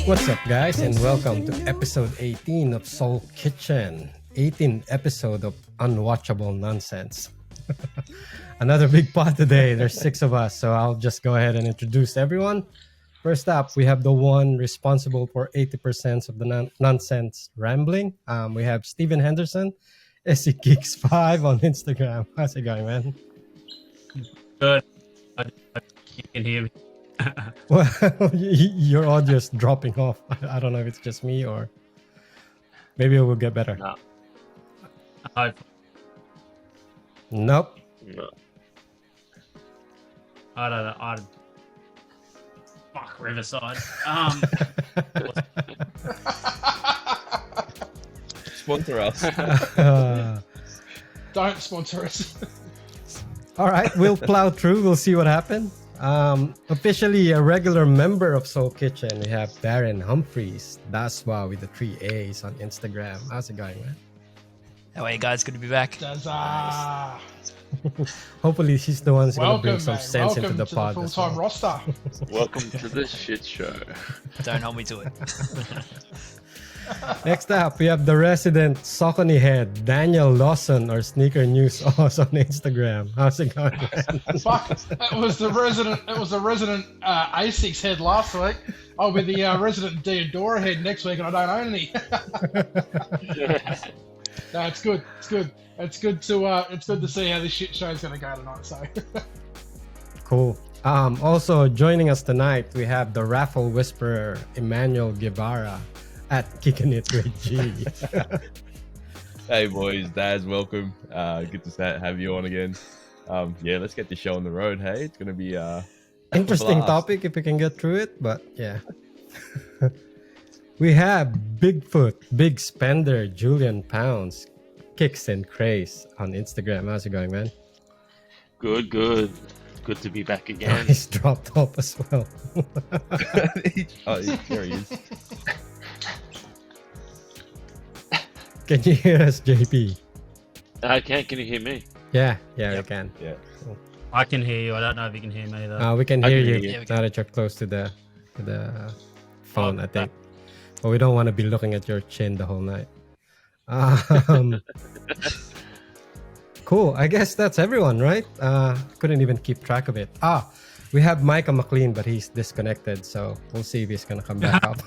What's up, guys, and welcome to episode 18 of Soul Kitchen. 18th episode of Unwatchable Nonsense. Another big pot today. There's 6 of us, so I'll just go ahead and introduce everyone. First up, we have the one responsible for 80% of the nonsense rambling. We have Steven Henderson, SC Geeks 5 on Instagram. How's it going, man? Good. You can hear me. Well, your audio's dropping off. I don't know if it's just me or maybe it will get better. No. Nope. No. I don't know. Fuck Riverside. Sponsor us. Don't sponsor us. All right, we'll plow through. We'll see what happens. Officially a regular member of Soul Kitchen, we have Darren Humphreys, Daswa with the 3 A's on Instagram. How's it going, man? How are you guys? Good to be back. Nice. Hopefully she's the one who's going to Welcome, bring some mate. sense Welcome into the to pod. the as full-time well. roster. Welcome to the shit show. Don't hold me to it. Next up, we have the resident Saucony head, Daniel Lawson, or Sneaker News Oz on Instagram. How's it going, man? Fuck, it was the resident A6 head last week. I'll be the resident Deodora head next week, and I don't own any. No, it's good. It's good. It's good to see how this shit show's going to go tonight. So. Cool. Also joining us tonight, we have the raffle whisperer, Emmanuel Guevara at Kicking It with G. Hey boys, Daz, welcome. Good to have you on again. Yeah, let's get the show on the road. Hey, it's gonna be Interesting blast. topic if we can get through it, but yeah. We have Bigfoot, Big Spender, Julian Pounds, Kicks and Craze on Instagram. How's it going, man? Good. Good to be back again. He's dropped off as well. Oh, there he is. Can you hear us, JP? Can you hear me? Yeah, we can. Yeah. I can hear you. I don't know if you can hear me though. We can I hear can you hear you. Yeah, we can. now that you're close to the phone, Oh, I think. But we don't want to be looking at your chin the whole night. Um, cool. I guess that's everyone, right? Couldn't even keep track of it. We have Micah McLean, but he's disconnected, so we'll see if he's gonna come back up.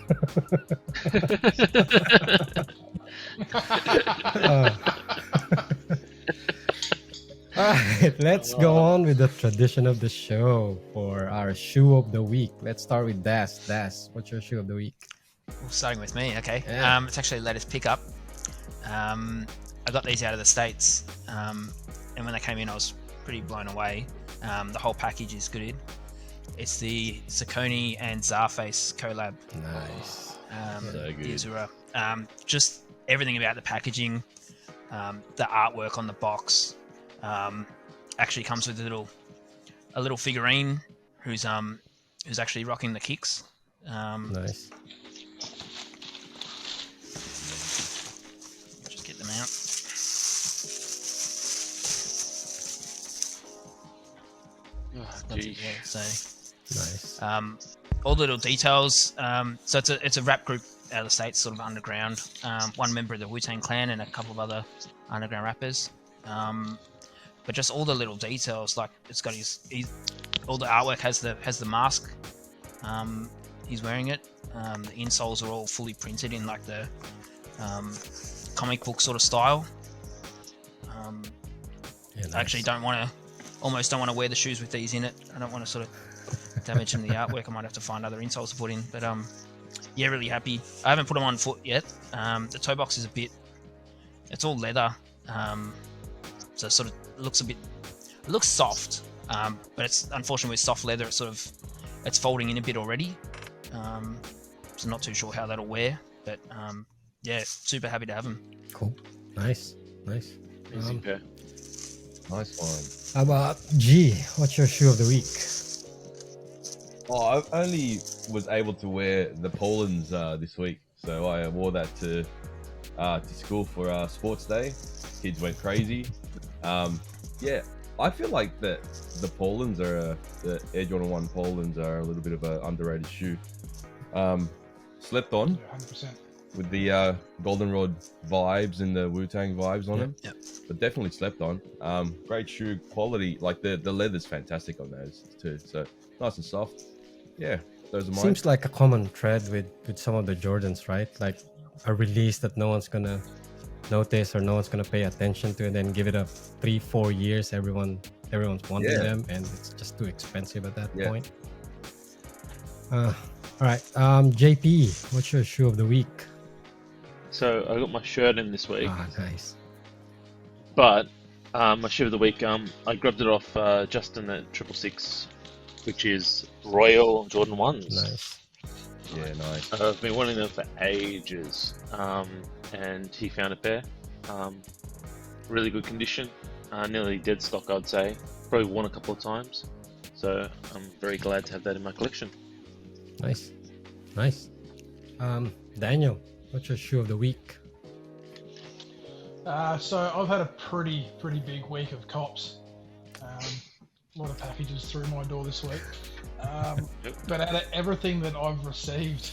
All right, let's go on with the tradition of the show for our shoe of the week. Let's start with Das. Das, what's your shoe of the week? Well, starting with me, okay. Yeah. It's actually the latest pickup. I got these out of the States, and when they came in, I was pretty blown away. The whole package is good. It's the Saucony and Zarface collab. Nice. So good. The Azura. Just everything about the packaging, the artwork on the box. Actually comes with a little figurine who's actually rocking the kicks. Nice. Just get them out. That's it, Geez. yeah, so Nice. all the little details. So it's a rap group out of the States, sort of underground. One member of the Wu-Tang Clan and a couple of other underground rappers. But just all the little details, like it's got all the artwork has the mask. He's wearing it. The insoles are all fully printed in like the comic book sort of style. Yeah, nice. I actually almost don't want to wear the shoes with these in it. I don't want to sort of damage them the artwork. I might have to find other insoles to put in. But yeah, really happy. I haven't put them on foot yet. The toe box is it's all leather. So it sort of looks soft. But it's unfortunately with soft leather, it's folding in a bit already. So not too sure how that'll wear. But yeah, super happy to have them. Cool. Nice. Easy pair. Nice How about G? What's your shoe of the week? one. Oh, I only was able to wear the Poland's this week, so I wore that to school for sports day. Kids went crazy. Yeah, I feel like the Polands are the Air Jordan 1 Polands are a little bit of an underrated shoe. slept on Yeah, 100%. with the goldenrod vibes and the Wu-Tang vibes on them. Yep. But definitely slept on. Great shoe quality. Like the leather's fantastic on those too. So nice and soft. Yeah, those are mine. Seems like a common thread with some of the Jordans, right? Like a release that no one's gonna notice or no one's gonna pay attention to, and then give it a 3-4 years, everyone's wanting Yeah. them, and it's just too expensive at that Yeah. point. All right, JP, what's your shoe of the week? So I got my shirt in this week, Ah, nice. but my shoe of the week, I grabbed it off Justin at 666, which is Royal Jordan 1s. Nice. Yeah, nice. I've been wanting them for ages, and he found a pair. Really good condition, nearly dead stock, I'd say. Probably worn a couple of times, so I'm very glad to have that in my collection. Nice. Daniel, what's your shoe of the week? So I've had a pretty big week of cops. A lot of packages through my door this week. But out of everything that I've received,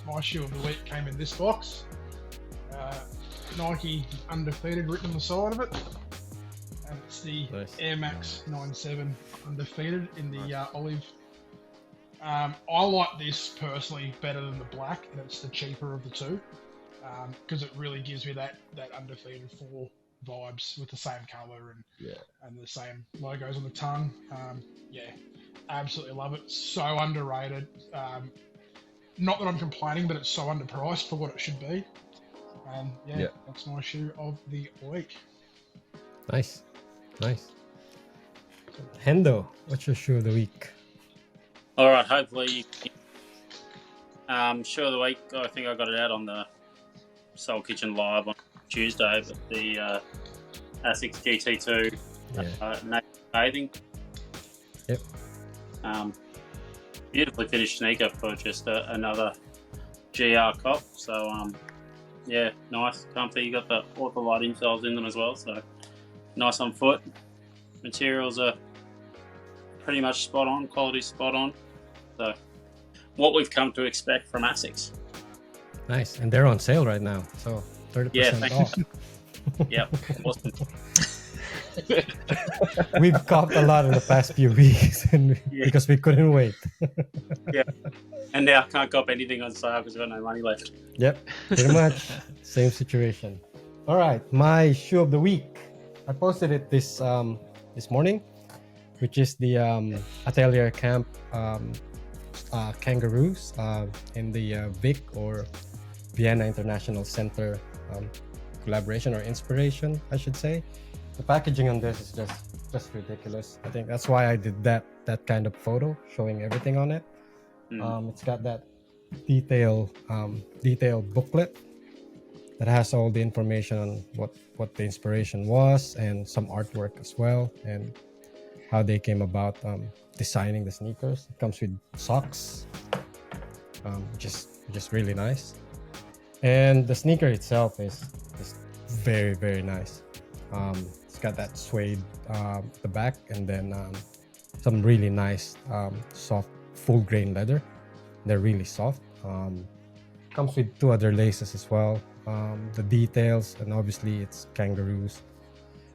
my shoe of the week came in this box. Nike Undefeated written on the side of it. And it's the Nice. Air Max 97 Undefeated in the olive. I like this personally better than the black, and it's the cheaper of the two. Because it really gives me that Undefeated 4 vibes with the same color and the same logos on the tongue. Yeah, absolutely love it. So underrated. Not that I'm complaining, but it's so underpriced for what it should be. And yeah, that's my shoe of the week. Nice. Hendo, what's your shoe of the week? All right, hopefully, shoe of the week. I think I got it out on the Soul Kitchen Live on Tuesday, but the Asics GT2 naked bathing. Yep. Beautifully finished sneaker for just another GR cop. So yeah, nice, comfy. You got the Ortholite insoles in them as well, so nice on foot. Materials are pretty much spot on, quality spot on. So what we've come to expect from Asics. Nice, and they're on sale right now, so 30% off. Yep, awesome. We've copped a lot in the past few weeks, and because we couldn't wait. And now I can't cop anything on sale because I've got no money left. Yep, pretty much same situation. All right, my shoe of the week. I posted it this morning, which is the Atelier Camp Kangaroos in the Vic or Vienna International Center collaboration or inspiration, I should say. The packaging on this is just ridiculous. I think that's why I did that kind of photo showing everything on it. It's got that detailed booklet that has all the information on what the inspiration was and some artwork as well, and how they came about designing the sneakers. It comes with socks, just really nice, and the sneaker itself is very, very nice. It's got that suede the back, and then some really nice soft full grain leather. They're really soft. Comes with 2 other laces as well. The details, and obviously it's kangaroos.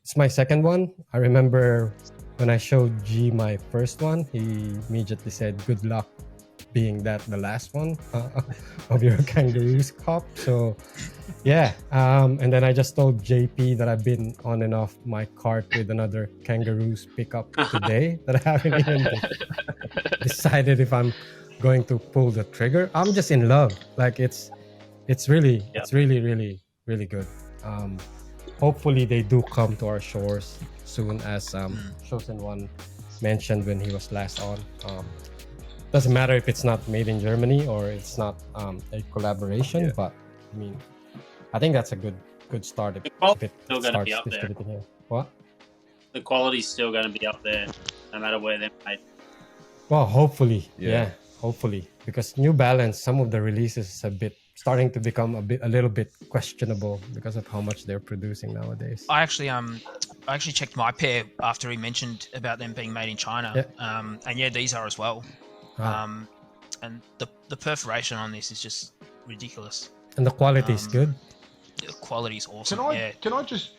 It's my second one. I remember when I showed G my first one, he immediately said, "Good luck being the last one of your kangaroos cop." So yeah, and then I just told JP that I've been on and off my cart with another kangaroos pickup today that I haven't even decided if I'm going to pull the trigger. I'm just in love. Like it's really really good. Hopefully they do come to our shores soon, as Chosen One mentioned when he was last on. Doesn't matter if it's not made in Germany or it's not a collaboration, but I mean, I think that's a good start. The quality's still going to be up there. distributing here. What? The quality's still going to be up there, no matter where they're made. Well, hopefully, Yeah. hopefully, because New Balance, some of the releases is starting to become a little bit questionable because of how much they're producing nowadays. I actually checked my pair after he mentioned about them being made in China. Yeah. And yeah, these are as well. and the perforation on this is just ridiculous. And the quality is good. The quality is awesome. Can I just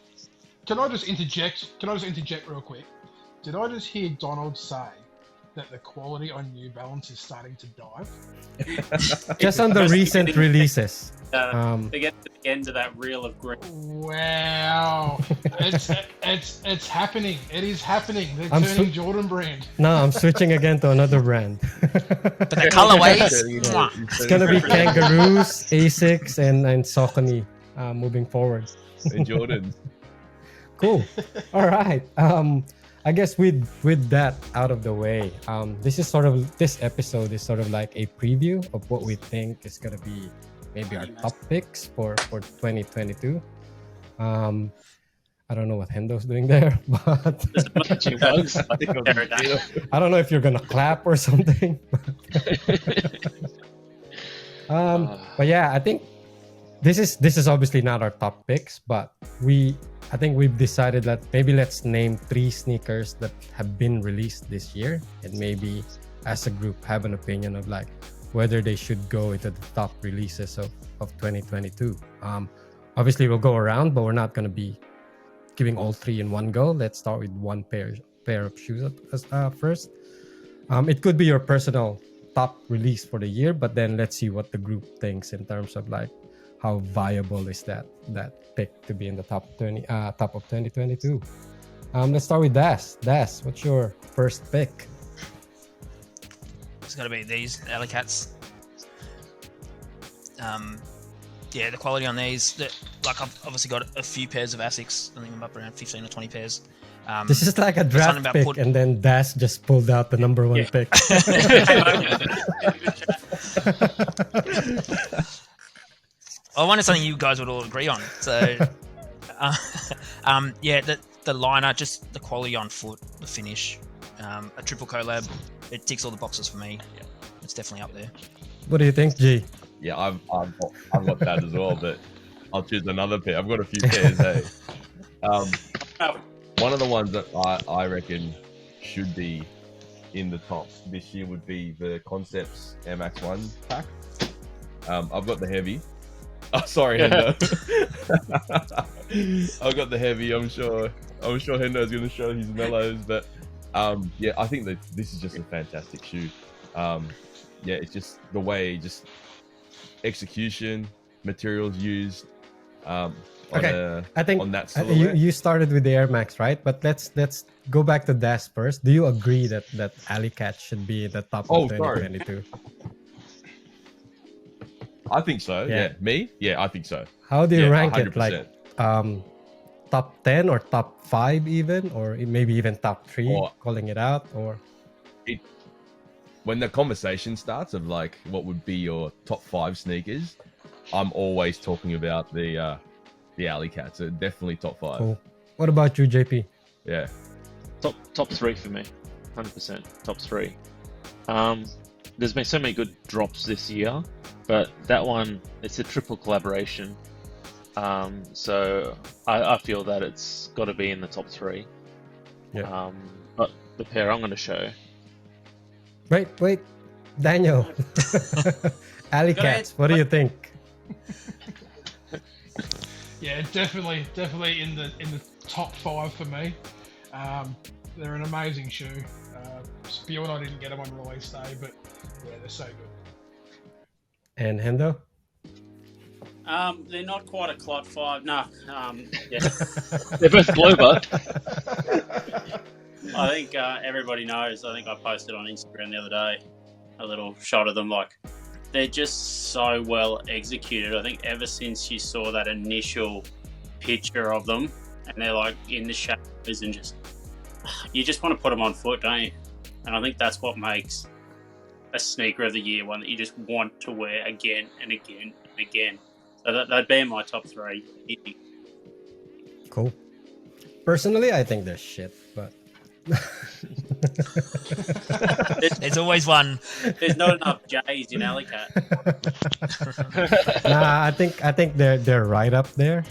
interject? Can I just interject real quick? Did I just hear Donald say that the quality on New Balance is starting to dive? Just on the recent releases. To get to the end of that reel of green. Wow, it's happening. It is happening. They're I'm turning Jordan Brand. No, I'm switching again to another brand. But the colorways, It's gonna be Kangaroos, Asics, and Saucony moving forward. And Jordan. Cool. All right. I guess with that out of the way, this episode is sort of like a preview of what we think is gonna be maybe our top picks for 2022. I don't know what Hendo's doing there, but I don't know if you're gonna clap or something. But yeah, I think this is obviously not our top picks, but I think we've decided that maybe let's name 3 sneakers that have been released this year, and maybe as a group have an opinion of like whether they should go into the top releases of 2022. Obviously we'll go around, but we're not going to be giving all 3 in one go. Let's start with one pair of shoes first. It could be your personal top release for the year, but then let's see what the group thinks in terms of like how viable is that pick to be in the top of 2022. Let's start with Das. Das, what's your first pick? it's got to be these Alley Cats. Yeah, the quality on these. Like I've obviously got a few pairs of Asics. I think I'm up around 15 or 20 pairs. This is like a draft pick, and then Das just pulled out the number 1 pick. I wanted something you guys would all agree on. So, yeah, the liner, just the quality on foot, the finish, a triple collab, it ticks all the boxes for me. Yeah, it's definitely up there. What do you think, G? Yeah, I've got that as well, but I'll choose another pair. I've got a few pairs. Hey, one of the ones that I reckon should be in the top this year would be the Concepts Air Max 1 pack. I've got the heavy. Oh, sorry, Hendo. I've got the heavy. I'm sure Hendo's going to show his mellows, but yeah, I think that this is just a fantastic shoe. Yeah, it's just the way, just execution, materials used. Okay, I think on that silhouette. you started with the Air Max, right? But let's go back to Das first. Do you agree that Alley Cat should be the top of 2022? I think so. Yeah. Me? Yeah, I think so. How do you rank 100%. it? Like top 10 or top 5 even, or maybe even top 3, calling it out, or when the conversation starts of like what would be your top 5 sneakers, I'm always talking about the Alley Cats. So definitely top 5. Cool. What about you, JP? Yeah. Top 3 for me, 100% top 3. There's been so many good drops this year, but that one, it's a triple collaboration. So I feel that it's got to be in the top 3. Yeah. But the pair I'm going to show. Wait, Daniel. Alley Cats, what do you think? Yeah, definitely in the top 5 for me. They're an amazing shoe. Spew and I didn't get them on release day, but yeah, they're so good. And Hendo? They're not quite a Clot 5. No. Yeah. They're both Glover. I think everybody knows. I think I posted on Instagram the other day a little shot of them. Like, they're just so well executed. I think ever since you saw that initial picture of them, and they're like in the shadows, and you just want to put them on foot, don't you? And I think that's what makes a sneaker of the year one that you just want to wear again and again and again. So that'd be in my top 3. Cool. Personally, I think they're shit, but There's always one. There's not enough J's in Alley Cat. Nah, I think they're right up there.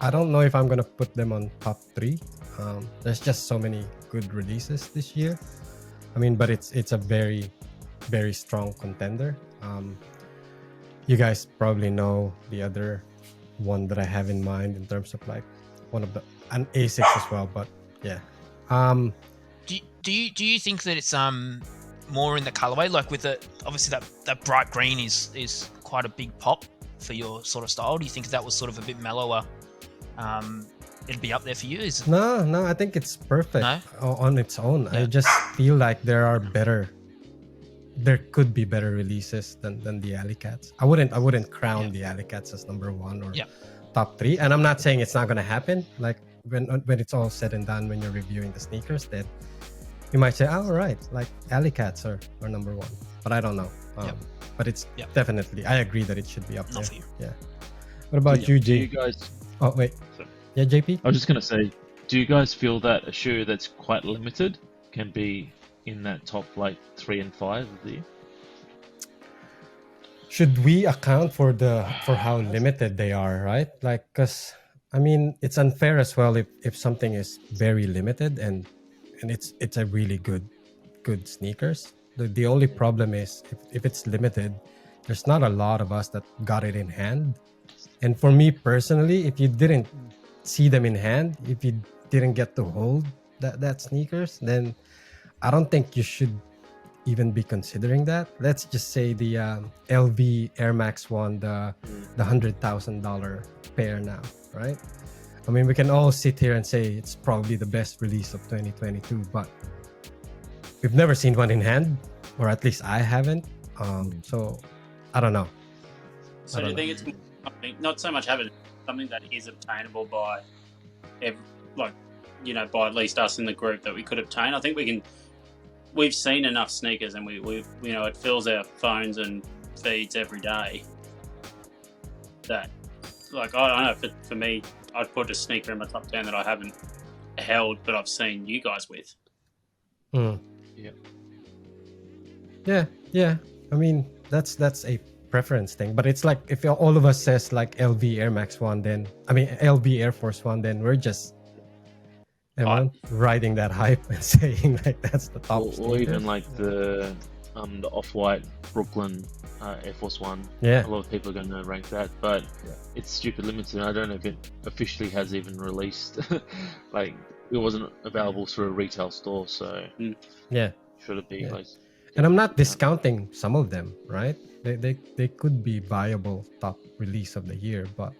I don't know if I'm gonna put them on top 3. There's just so many good releases this year. I mean, but it's a very very strong contender. You guys probably know the other one that I have in mind in terms of like one of the an Asics as well, but yeah. Do you think that it's more in the colorway, like with the obviously that bright green is quite a big pop for your sort of style? Do you think that was sort of a bit mellower? It'd be up there for you? Is No, I think it's perfect No? on its own. I Yeah. just feel like there could be better releases than the Alley Cats. I wouldn't crown the Alley Cats as number one or Yeah. top three. And I'm not saying it's not gonna happen. Like when it's all said and done, when you're reviewing the sneakers, then you might say, "Oh, right, like Alley Cats are number one." But I don't know. Yep. But it's Yep. definitely. I agree that it should be up not there. for you? Yeah. What about you, Do you G? guys? Oh wait. Sorry. Yeah, JP. I was just gonna say, do you guys feel that a shoe that's quite limited can be in that top like 3 and 5 of the year? Should we account for how limited they are, right? Like, because I mean, it's unfair as well if something is very limited and it's a really good sneakers. The only problem is if it's limited, there's not a lot of us that got it in hand. And for me personally, if you didn't see them in hand, if you didn't get to hold that sneakers, then I don't think you should even be considering that. Let's just say the LV Air Max One, the $100,000 pair now, right? I mean, we can all sit here and say it's probably the best release of 2022, but we've never seen one in hand, or at least I haven't. So I don't know. So do you think it's something, not so much having something that is obtainable by, by at least us in the group that we could obtain? I think we've seen enough sneakers, and we it fills our phones and feeds every day. That, like, I don't know, for me, I'd put a sneaker in my top 10 that I haven't held, but I've seen you guys with. Mm. Yeah. Yeah. I mean, that's a preference thing, but it's like if all of us says like LV Air Max One, then LV Air Force One, then we're just riding that hype and saying like that's the top. Or even like the Off-White Brooklyn Air Force One. Yeah. A lot of people are going to rank that, but it's stupid limited. I don't know if it officially has even released. Like, it wasn't available through a retail store, so Yeah. should it be Yeah. like? And I'm not discounting some of them, right? They could be viable top release of the year, but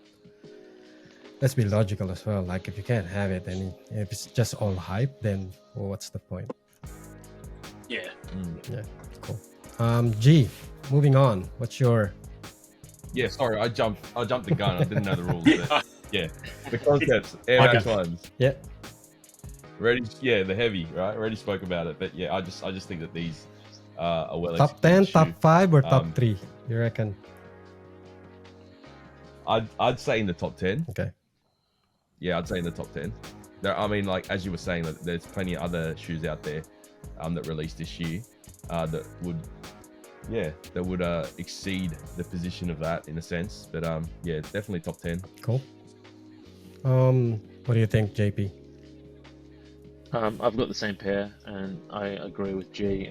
let's be logical as well. Like, if you can't have it, and if it's just all hype, then what's the point? Yeah. Yeah, cool. G, moving on. What's your? Yeah, sorry, I jumped the gun. I didn't know the rules. But yeah, the concepts, Air Max ones. Yeah. Already, yeah, the heavy, right? Already spoke about it, but yeah, I just think that these are well. Top 10, executed top shoe. 5, or top 3? You reckon? I'd say in the top 10. Okay. Yeah, I'd say in the top 10. There, I mean, like as you were saying, that there's plenty of other shoes out there that released this year that would exceed the position of that in a sense. But yeah, definitely top 10. Cool. What do you think, JP? I've got the same pair, and I agree with G.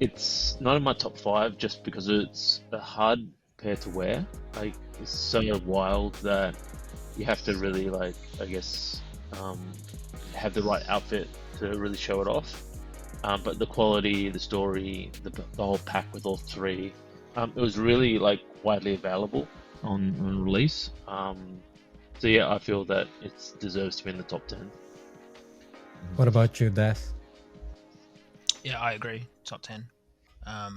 It's not in my top 5 just because it's a hard pair to wear. Like, it's so wild that you have to really, like, I guess, have the right outfit to really show it off. But the quality, the story, the whole pack with all 3, it was really, like, widely available on release. So yeah, I feel that it deserves to be in the top 10. What about you, Das? Yeah, I agree. Top 10. I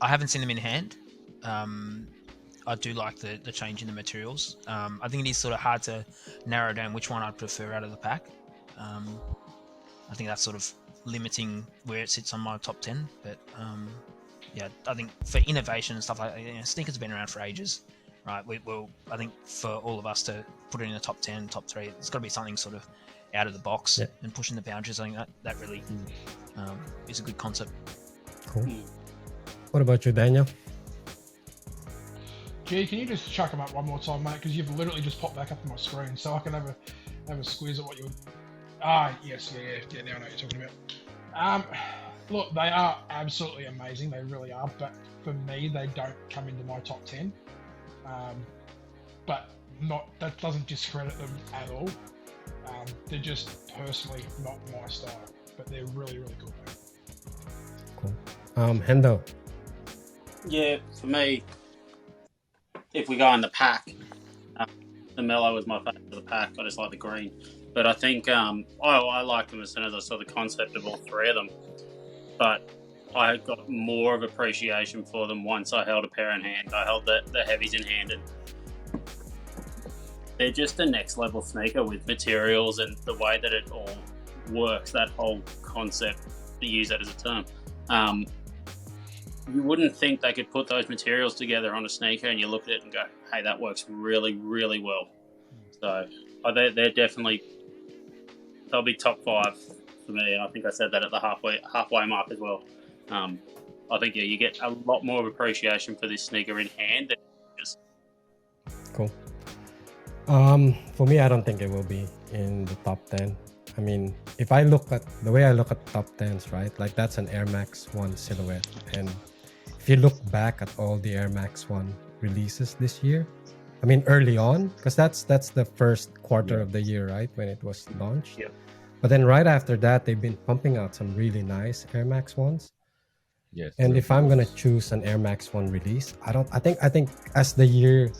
haven't seen them in hand. I do like the change in the materials. I think it is sort of hard to narrow down which one I'd prefer out of the pack. I think that's sort of limiting where it sits on my top 10. But yeah, I think for innovation and stuff like that, sneakers have been around for ages, right? I think for all of us to put it in the top 10, top 3, it's got to be something sort of out of the box and pushing the boundaries. I think that really is a good concept. Cool. What about you, Daniel? Gee, can you just chuck them up one more time, mate? Because you've literally just popped back up on my screen, so I can have a squeeze at what you would. Yes, yeah. Now I know what you're talking about. Look, they are absolutely amazing. They really are. But for me, they don't come into my top 10. But that doesn't discredit them at all. They're just personally not my style. But they're really, really good, mate. Cool. Hendo. Yeah, for me, if we go in the pack, the Mellow was my favourite of the pack. I just like the green. But I think I liked them as soon as I saw the concept of all three of them. But I got more of appreciation for them once I held a pair in hand. I held the heavies in hand, and they're just a next level sneaker with materials and the way that it all works, that whole concept, to use that as a term. You wouldn't think they could put those materials together on a sneaker, and you look at it and go, hey, that works really, really well. So they're definitely, they'll be top 5 for me. I think I said that at the halfway mark as well. I think, yeah, you get a lot more of appreciation for this sneaker in hand than just. Cool. For me, I don't think it will be in the top 10. I mean, if I look at the way I look at top 10s, right? Like that's an Air Max 1 silhouette. And if you look back at all the Air Max 1 releases this year, I mean, early on, because that's the first quarter of the year, right? When it was launched. Yeah. But then right after that, they've been pumping out some really nice Air Max 1s. Yes. And if I'm gonna choose an Air Max 1 release, I think as the year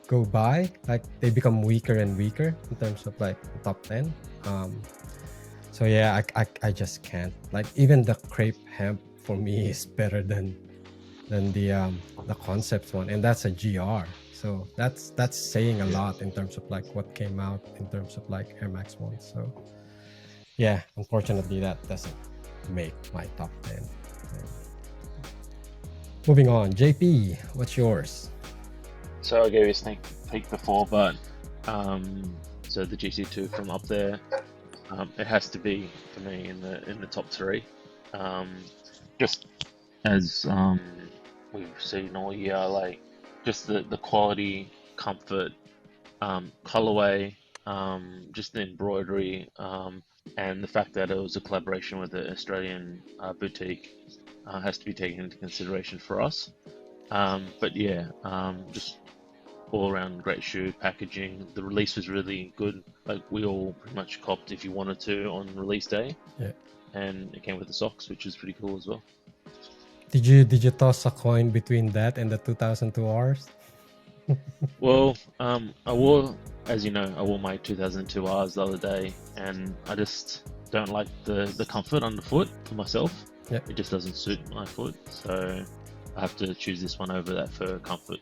go by, like they become weaker and weaker in terms of like the top 10. So yeah, I just can't. Like even the crepe hemp for me is better than the concept one, and that's a GR. So that's saying a lot in terms of like what came out in terms of like Air Max 1. So yeah, unfortunately that doesn't make my top 10. Moving on, JP, what's yours? So I gave you a sneak peek before, but so the GC2 from up there, it has to be for me in the top 3. Just as we've seen all year, like just the quality, comfort, colorway, just the embroidery, and the fact that it was a collaboration with the Australian boutique has to be taken into consideration for us. But yeah, just all around great shoe, packaging. The release was really good. Like we all pretty much copped if you wanted to on release day. Yeah. And it came with the socks, which is pretty cool as well. Did you toss a coin between that and the 2002 Rs? Well, I wore, as you know, I wore my 2002 Rs the other day, and I just don't like the comfort underfoot for myself. Yep. It just doesn't suit my foot, so I have to choose this one over that for comfort.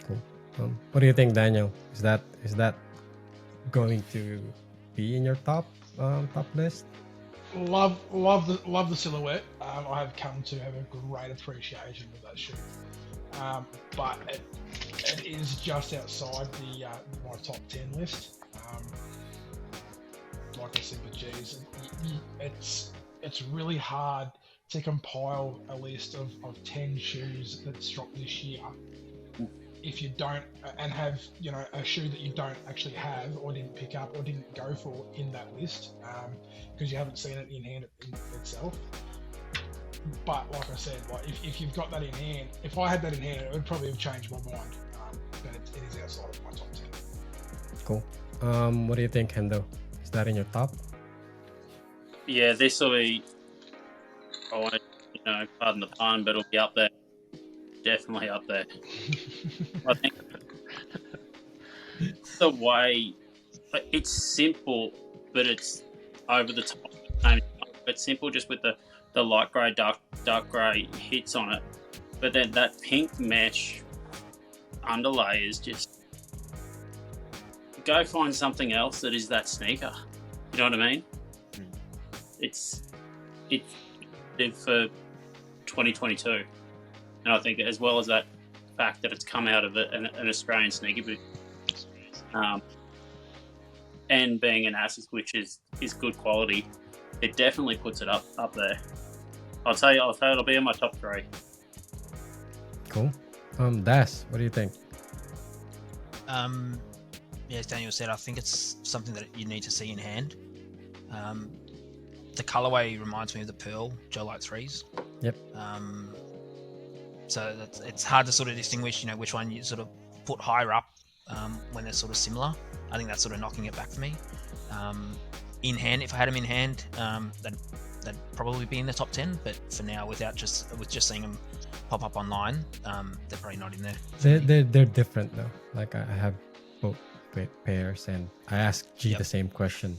Cool. What do you think, Daniel? Is that going to be in your top list? Love the silhouette. I have come to have a great appreciation for that shoe, but it is just outside my top 10 list. Like I said, but geez, it's really hard to compile a list of 10 shoes that's dropped this year if you don't and have a shoe that you don't actually have or didn't pick up or didn't go for in that list because you haven't seen it in hand itself. But like I said, like if you've got that in hand, if I had that in hand, it would probably have changed my mind. But it is outside of my top 10. Cool. What do you think, Hendo? Is that in your top? Yeah, this will be, I want to, pardon the pun, but it'll be up there. Definitely up there. I think the way, it's simple, but it's over the top. It's simple just with the light grey, dark grey hits on it. But then that pink mesh underlay is just, go find something else that is that sneaker. You know what I mean? It's for 2022. And I think as well as that fact that it's come out of an Australian sneaker boot, and being an ASICS, which is good quality, it definitely puts it up there. I'll tell you, it'll be in my top 3. Cool. Das, what do you think? Yeah, as Daniel said, I think it's something that you need to see in hand. the colorway reminds me of the Pearl Joe Light 3s. Yep. So it's hard to sort of distinguish, which one you sort of put higher up when they're sort of similar. I think that's sort of knocking it back for me. In hand, if I had them in hand, they'd probably be in the top 10. But for now, with just seeing them pop up online, they're probably not in there. They're different though. Like I have both pairs, and I asked G Yep. the same question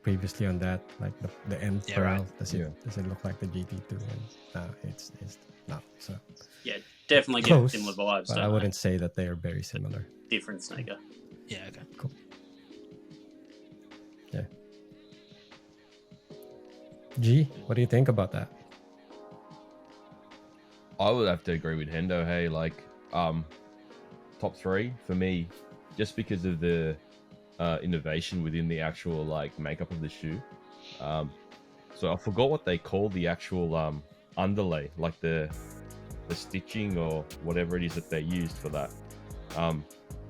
previously on that. Like the M Yeah, Pearl, right. does it look like the GT2? And it's not. So Yeah, definitely get close, similar vibes. but Don't I they? wouldn't say that they are very similar. Different sneaker. Yeah, okay. G, what do you think about that? I would have to agree with Hendo. Hey, like, top 3 for me, just because of the innovation within the actual like makeup of the shoe. So I forgot what they call the actual underlay, like the stitching or whatever it is that they used for that.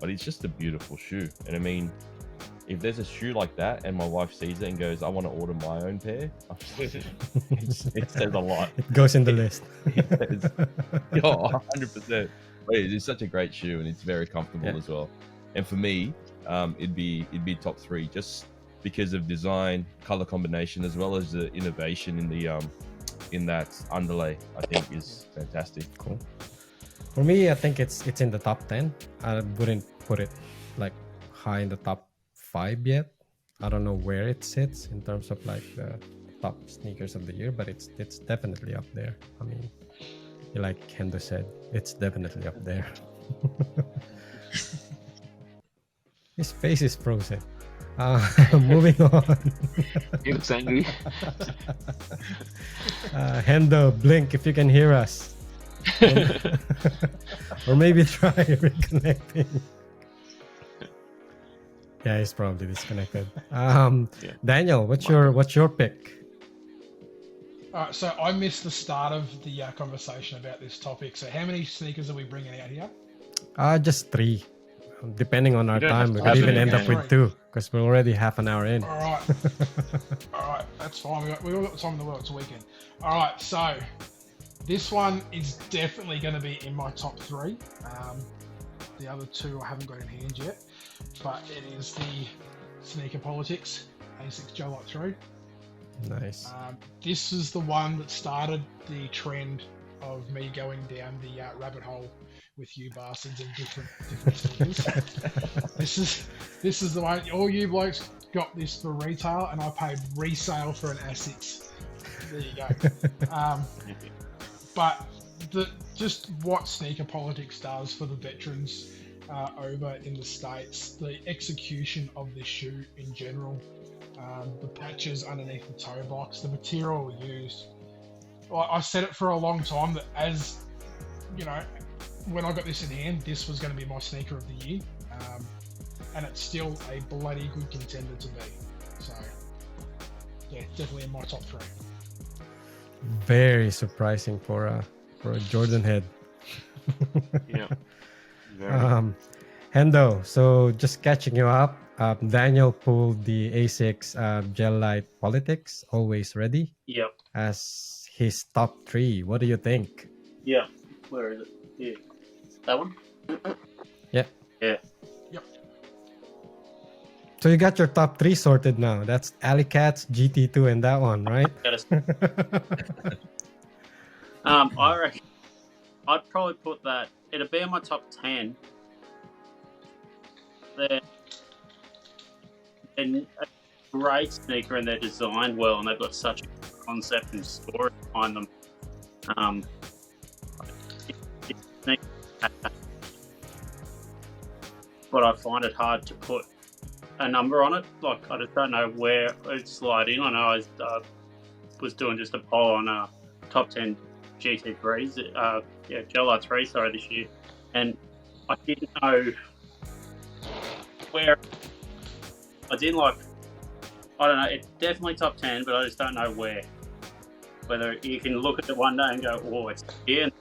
But it's just a beautiful shoe, and I mean, if there's a shoe like that and my wife sees it and goes, I want to order my own pair, it says a lot. It goes in the list. It's, 100%. But it's such a great shoe, and it's very comfortable Yeah. as well. And for me, it'd be top 3 just because of design, color combination, as well as the innovation in the in that underlay. I think is fantastic. Cool. For me, I think it's in the top 10. I wouldn't put it like high in the top 5 yet. I don't know where it sits in terms of like the top sneakers of the year, but it's definitely up there. I mean, like Hendo said, it's definitely up there. His face is frozen. Moving on. He looks angry. Hendo, blink if you can hear us. Or maybe try reconnecting. Yeah, he's probably disconnected. Daniel, what's your pick? Alright, so I missed the start of the conversation about this topic. So how many sneakers are we bringing out here? Just 3. Depending on our don't time, have we to could have even it end up again. with 2 because we're already half an hour in. Alright, alright, that's fine. We all got the time in the world. It's a weekend. Alright, so this one is definitely going to be in my top 3. The other 2 I haven't got in hand yet, but it is the Sneaker Politics A6 Joe Light 3. Nice. This is the one that started the trend of me going down the rabbit hole with you bastards and different sneakers. This is the one. All you blokes got this for retail, and I paid resale for an Asics. There you go. But just what Sneaker Politics does for the veterans over in the States, the execution of this shoe in general, the patches underneath the toe box, the material used. I said it for a long time that, as you know, when I got this in hand, this was going to be my sneaker of the year, and it's still a bloody good contender to me. So yeah, definitely in my top 3. Very surprising for a Jordan head. Yeah. Very. Hendo, so just catching you up, Daniel pulled the A6 Gel Light Politics, always ready, Yep. as his top 3. What do you think? Yep. Where is it? Here. That one? Yeah. Yeah. So you got your top 3 sorted now. That's Alley Cats, GT2, and that one, right? I reckon I'd probably put that. It'd be in my top 10. They're a great sneaker, and they're designed well, and they've got such a concept and story behind them. But I find it hard to put a number on it. Like, I just don't know where it'd slide in. I know I was doing just a poll on top 10 GT3s, Gel Light 3, this year, and I didn't know where. I didn't like. I don't know. It's definitely top 10, but I just don't know where. Whether you can look at it one day and go, "Oh, it's here," and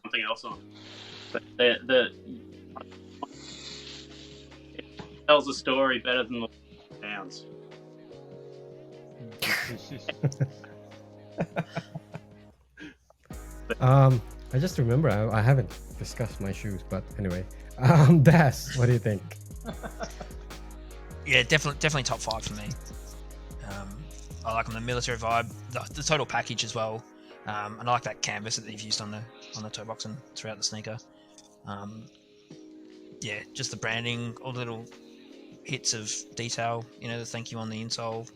something else on. But it tells a story better than the sounds. I just remember I haven't discussed my shoes, but anyway. Das, what do you think? Yeah, definitely top 5 for me. I like on the military vibe, the total package as well, and I like that canvas that they've used on the toe box and throughout the sneaker. Yeah, just the branding, all the little hits of detail, the thank you on the insole.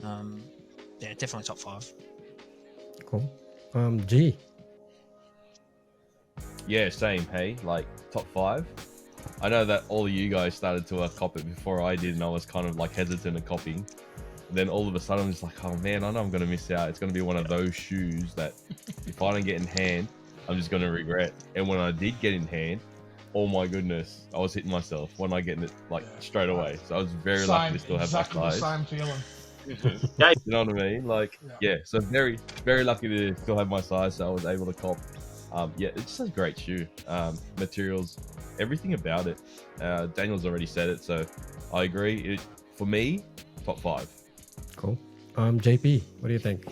Yeah, definitely top 5. Cool. G. Yeah, same. Hey, like top 5. I know that all of you guys started to cop it before I did, and I was kind of like hesitant of copying. Then all of a sudden, I'm just like, oh man, I know I'm gonna miss out. It's gonna be one of those shoes that if I don't get in hand, I'm just gonna regret. And when I did get in hand, oh my goodness, I was hitting myself when I getting it like straight away. So I was very lucky to still have exactly my the size. same feeling. You know what I mean? Like, yeah. So very, very lucky to still have my size, so I was able to cop. Yeah, it's just a great shoe. Materials, everything about it. Daniel's already said it, so I agree. For me, top 5. Cool. JP, what do you think?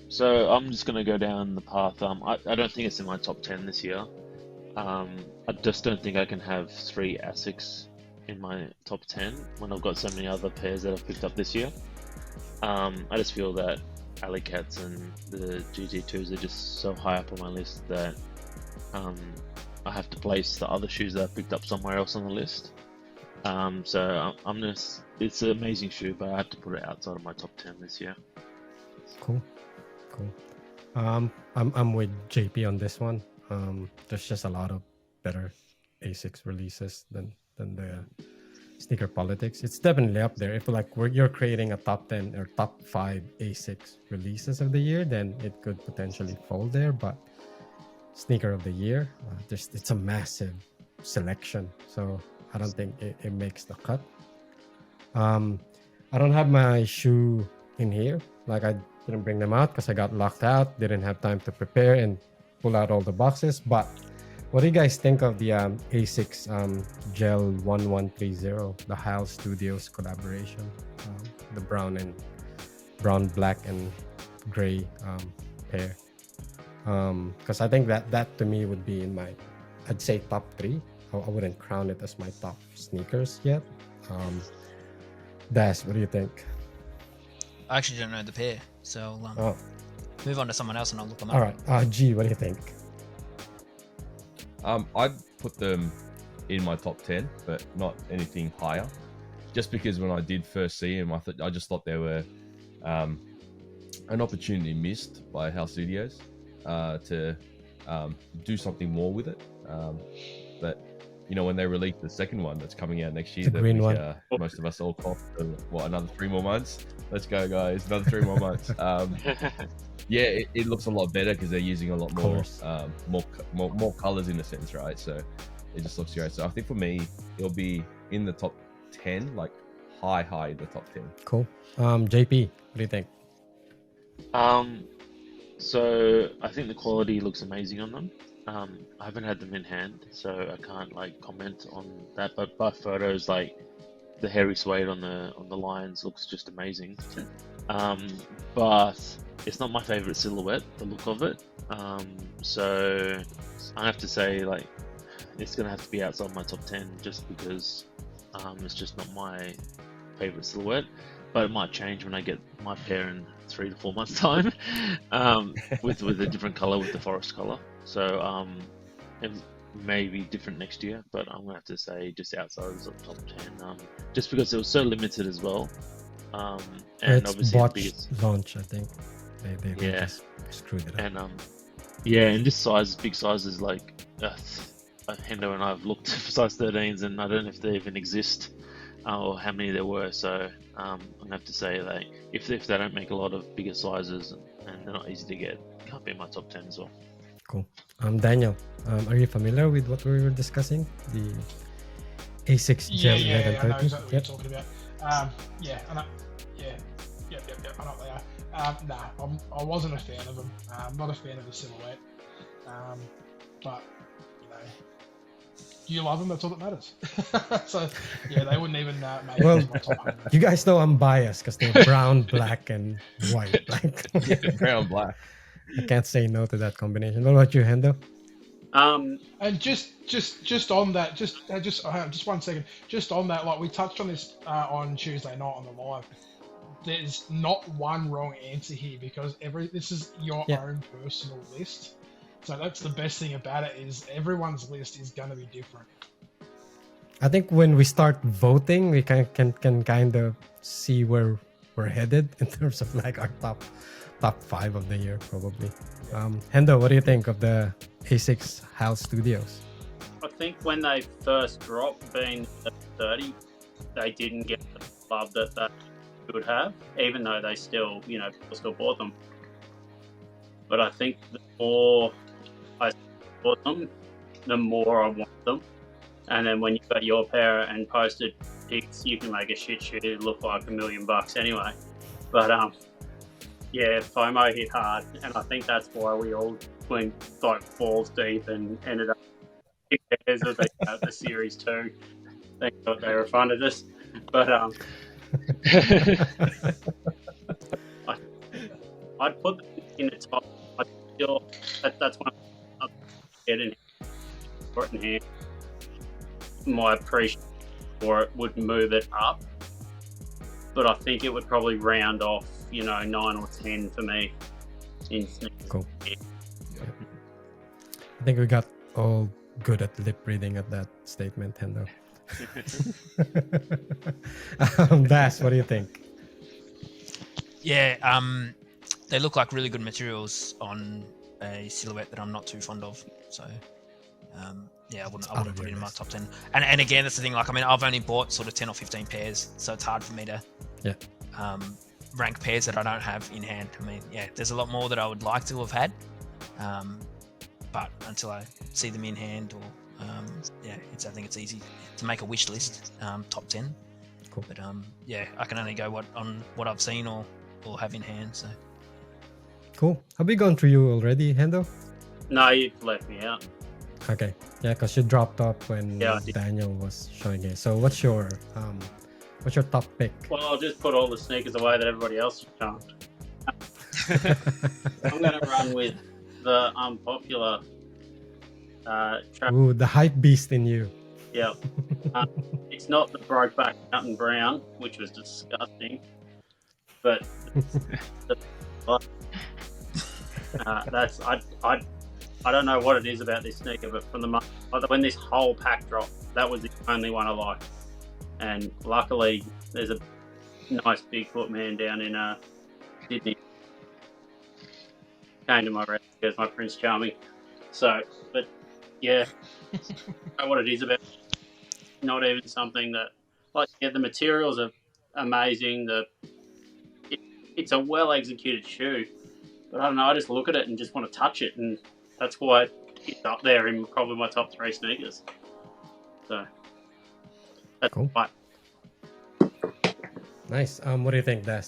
So I'm just gonna go down the path. I don't think it's in my top 10 this year. I just don't think I can have 3 Asics in my top 10 when I've got so many other pairs that I've picked up this year. I just feel that Alley Cats and the GT2s are just so high up on my list that I have to place the other shoes that I've picked up somewhere else on the list. So I'm just, it's an amazing shoe, but I have to put it outside of my top 10 this year. Cool. I'm with JP on this one. There's just a lot of better ASICS releases than the sneaker politics. It's definitely up there. If you're creating a top 10 or top 5 ASICS releases of the year, then it could potentially fall there. But sneaker of the year, it's a massive selection. So I don't think it makes the cut. I don't have my shoe in here. Like I didn't bring them out because I got locked out. Didn't have time to prepare and pull out all the boxes. But what do you guys think of the ASICS Gel 1130, the HAL Studios collaboration? The brown, black, and gray pair. Because I think that to me would be in my, I'd say top 3. I wouldn't crown it as my top sneakers yet. Das, what do you think? I actually don't know the pair, so move on to someone else and I'll look them up. All right. G, what do you think? I'd put them in my top 10, but not anything higher. Just because when I did first see them, I just thought they were an opportunity missed by HAL Studios to do something more with it. But when they release the second one that's coming out next year, the green one. Most of us all cop another 3 more months. Let's go, guys! Another 3 more months. Yeah, it looks a lot better because they're using a lot more colors in a sense, right? So it just looks great. So I think for me, it'll be in the top 10, like high in the top 10. Cool. JP, what do you think? So I think the quality looks amazing on them. I haven't had them in hand, so I can't comment on that. But by photos, the hairy suede on the lines looks just amazing. But it's not my favorite silhouette, the look of it. So I have to say, it's gonna have to be outside my top 10 just because it's just not my favorite silhouette. But it might change when I get my pair in 3 to 4 months time, with a different color, with the forest color. So it may be different next year, but I'm gonna have to say just outside of the top 10, just because it was so limited as well. And it's obviously botched launch, I think. They just screwed it up. And and just big sizes Hendo and I've looked for size 13s, and I don't know if they even exist or how many there were. So I'm gonna have to say if they don't make a lot of bigger sizes and they're not easy to get, can't be in my top 10 as well. Cool. Daniel, are you familiar with what we were discussing? The ASICS Gel 1130? I know exactly what you're talking about. Yep, I know what they are. I wasn't a fan of them. I'm not a fan of the silhouette. But you love them. That's all that matters. So yeah, they wouldn't even make Well, it as my top 100. You guys know I'm biased because they're brown, black, and white. Like, Yeah, brown black. I can't say no to that combination. What about you, Hendo? And just on that, just 1 second. Just on that, like we touched on this on Tuesday night on the live. There's not one wrong answer here because this is your own personal list. So that's the best thing about it is everyone's list is going to be different. I think when we start voting, we can kind of see where we're headed in terms of like our top 5 of the year, probably. Hendo, what do you think of the A6 HAL Studios? I think when they first dropped, being at 30, they didn't get the love that they would have, even though they still, people still bought them. But I think the more I bought them, the more I want them. And then when you've got your pair and posted pics, you can make a shit shoe look like $1 million anyway. But yeah, FOMO hit hard, and I think that's why we all went like balls deep and ended up pairs of the Series 2. Thank God they refunded us. But I'd put them in the top. That's one I'm getting in hand. My appreciation for it would move it up, but I think it would probably round off, 9 or 10 for me. Cool. I think we got all good at lip reading at that statement, Hendo. Bass, what do you think? Yeah, they look like really good materials on a silhouette that I'm not too fond of. So, yeah, I wouldn't put it in my top 10. And again, that's the thing. Like, I've only bought sort of 10 or 15 pairs, so it's hard for me to rank pairs that I don't have in hand. There's a lot more that I would like to have had, but until I see them in hand, or I think it's easy to make a wish list. Top 10. Cool. But I can only go on what I've seen or have in hand. So. Cool. Have we gone through you already, Hendo? No, you've left me out. Okay. Yeah, because you dropped off when Daniel was showing it. So what's your top pick? Well, I'll just put all the sneakers away that everybody else can't. I'm going to run with the unpopular Ooh, the hype beast in you. Yeah. It's not the Brokeback Mountain Brown, which was disgusting, but that's I don't know what it is about this sneaker, but from when this whole pack dropped, that was the only one I liked. And luckily, there's a nice Bigfoot man down in Sydney. Came to my rescue as my Prince Charming. So, but yeah, I don't know what it is about. Not even something that, the materials are amazing. It's a well executed shoe, but I don't know. I just look at it and just want to touch it, and that's why it's up there in probably my top 3 sneakers. So that's cool. Right. Nice. What do you think, Des?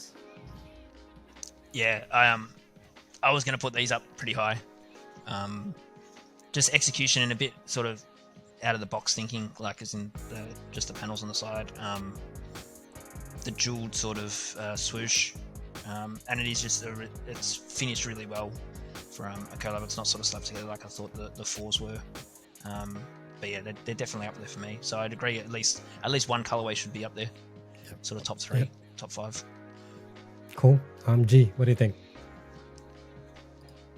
Yeah, I was going to put these up pretty high. Just execution and a bit sort of out of the box thinking, like as in just the panels on the side. The jeweled sort of swoosh, and it is just it's finished really well for a collab. It's not sort of slapped together like I thought the 4s were. But yeah, they're definitely up there for me. So I'd agree at least one colorway should be up there. Yep. Sort of top 3, top 5. Cool. G, what do you think?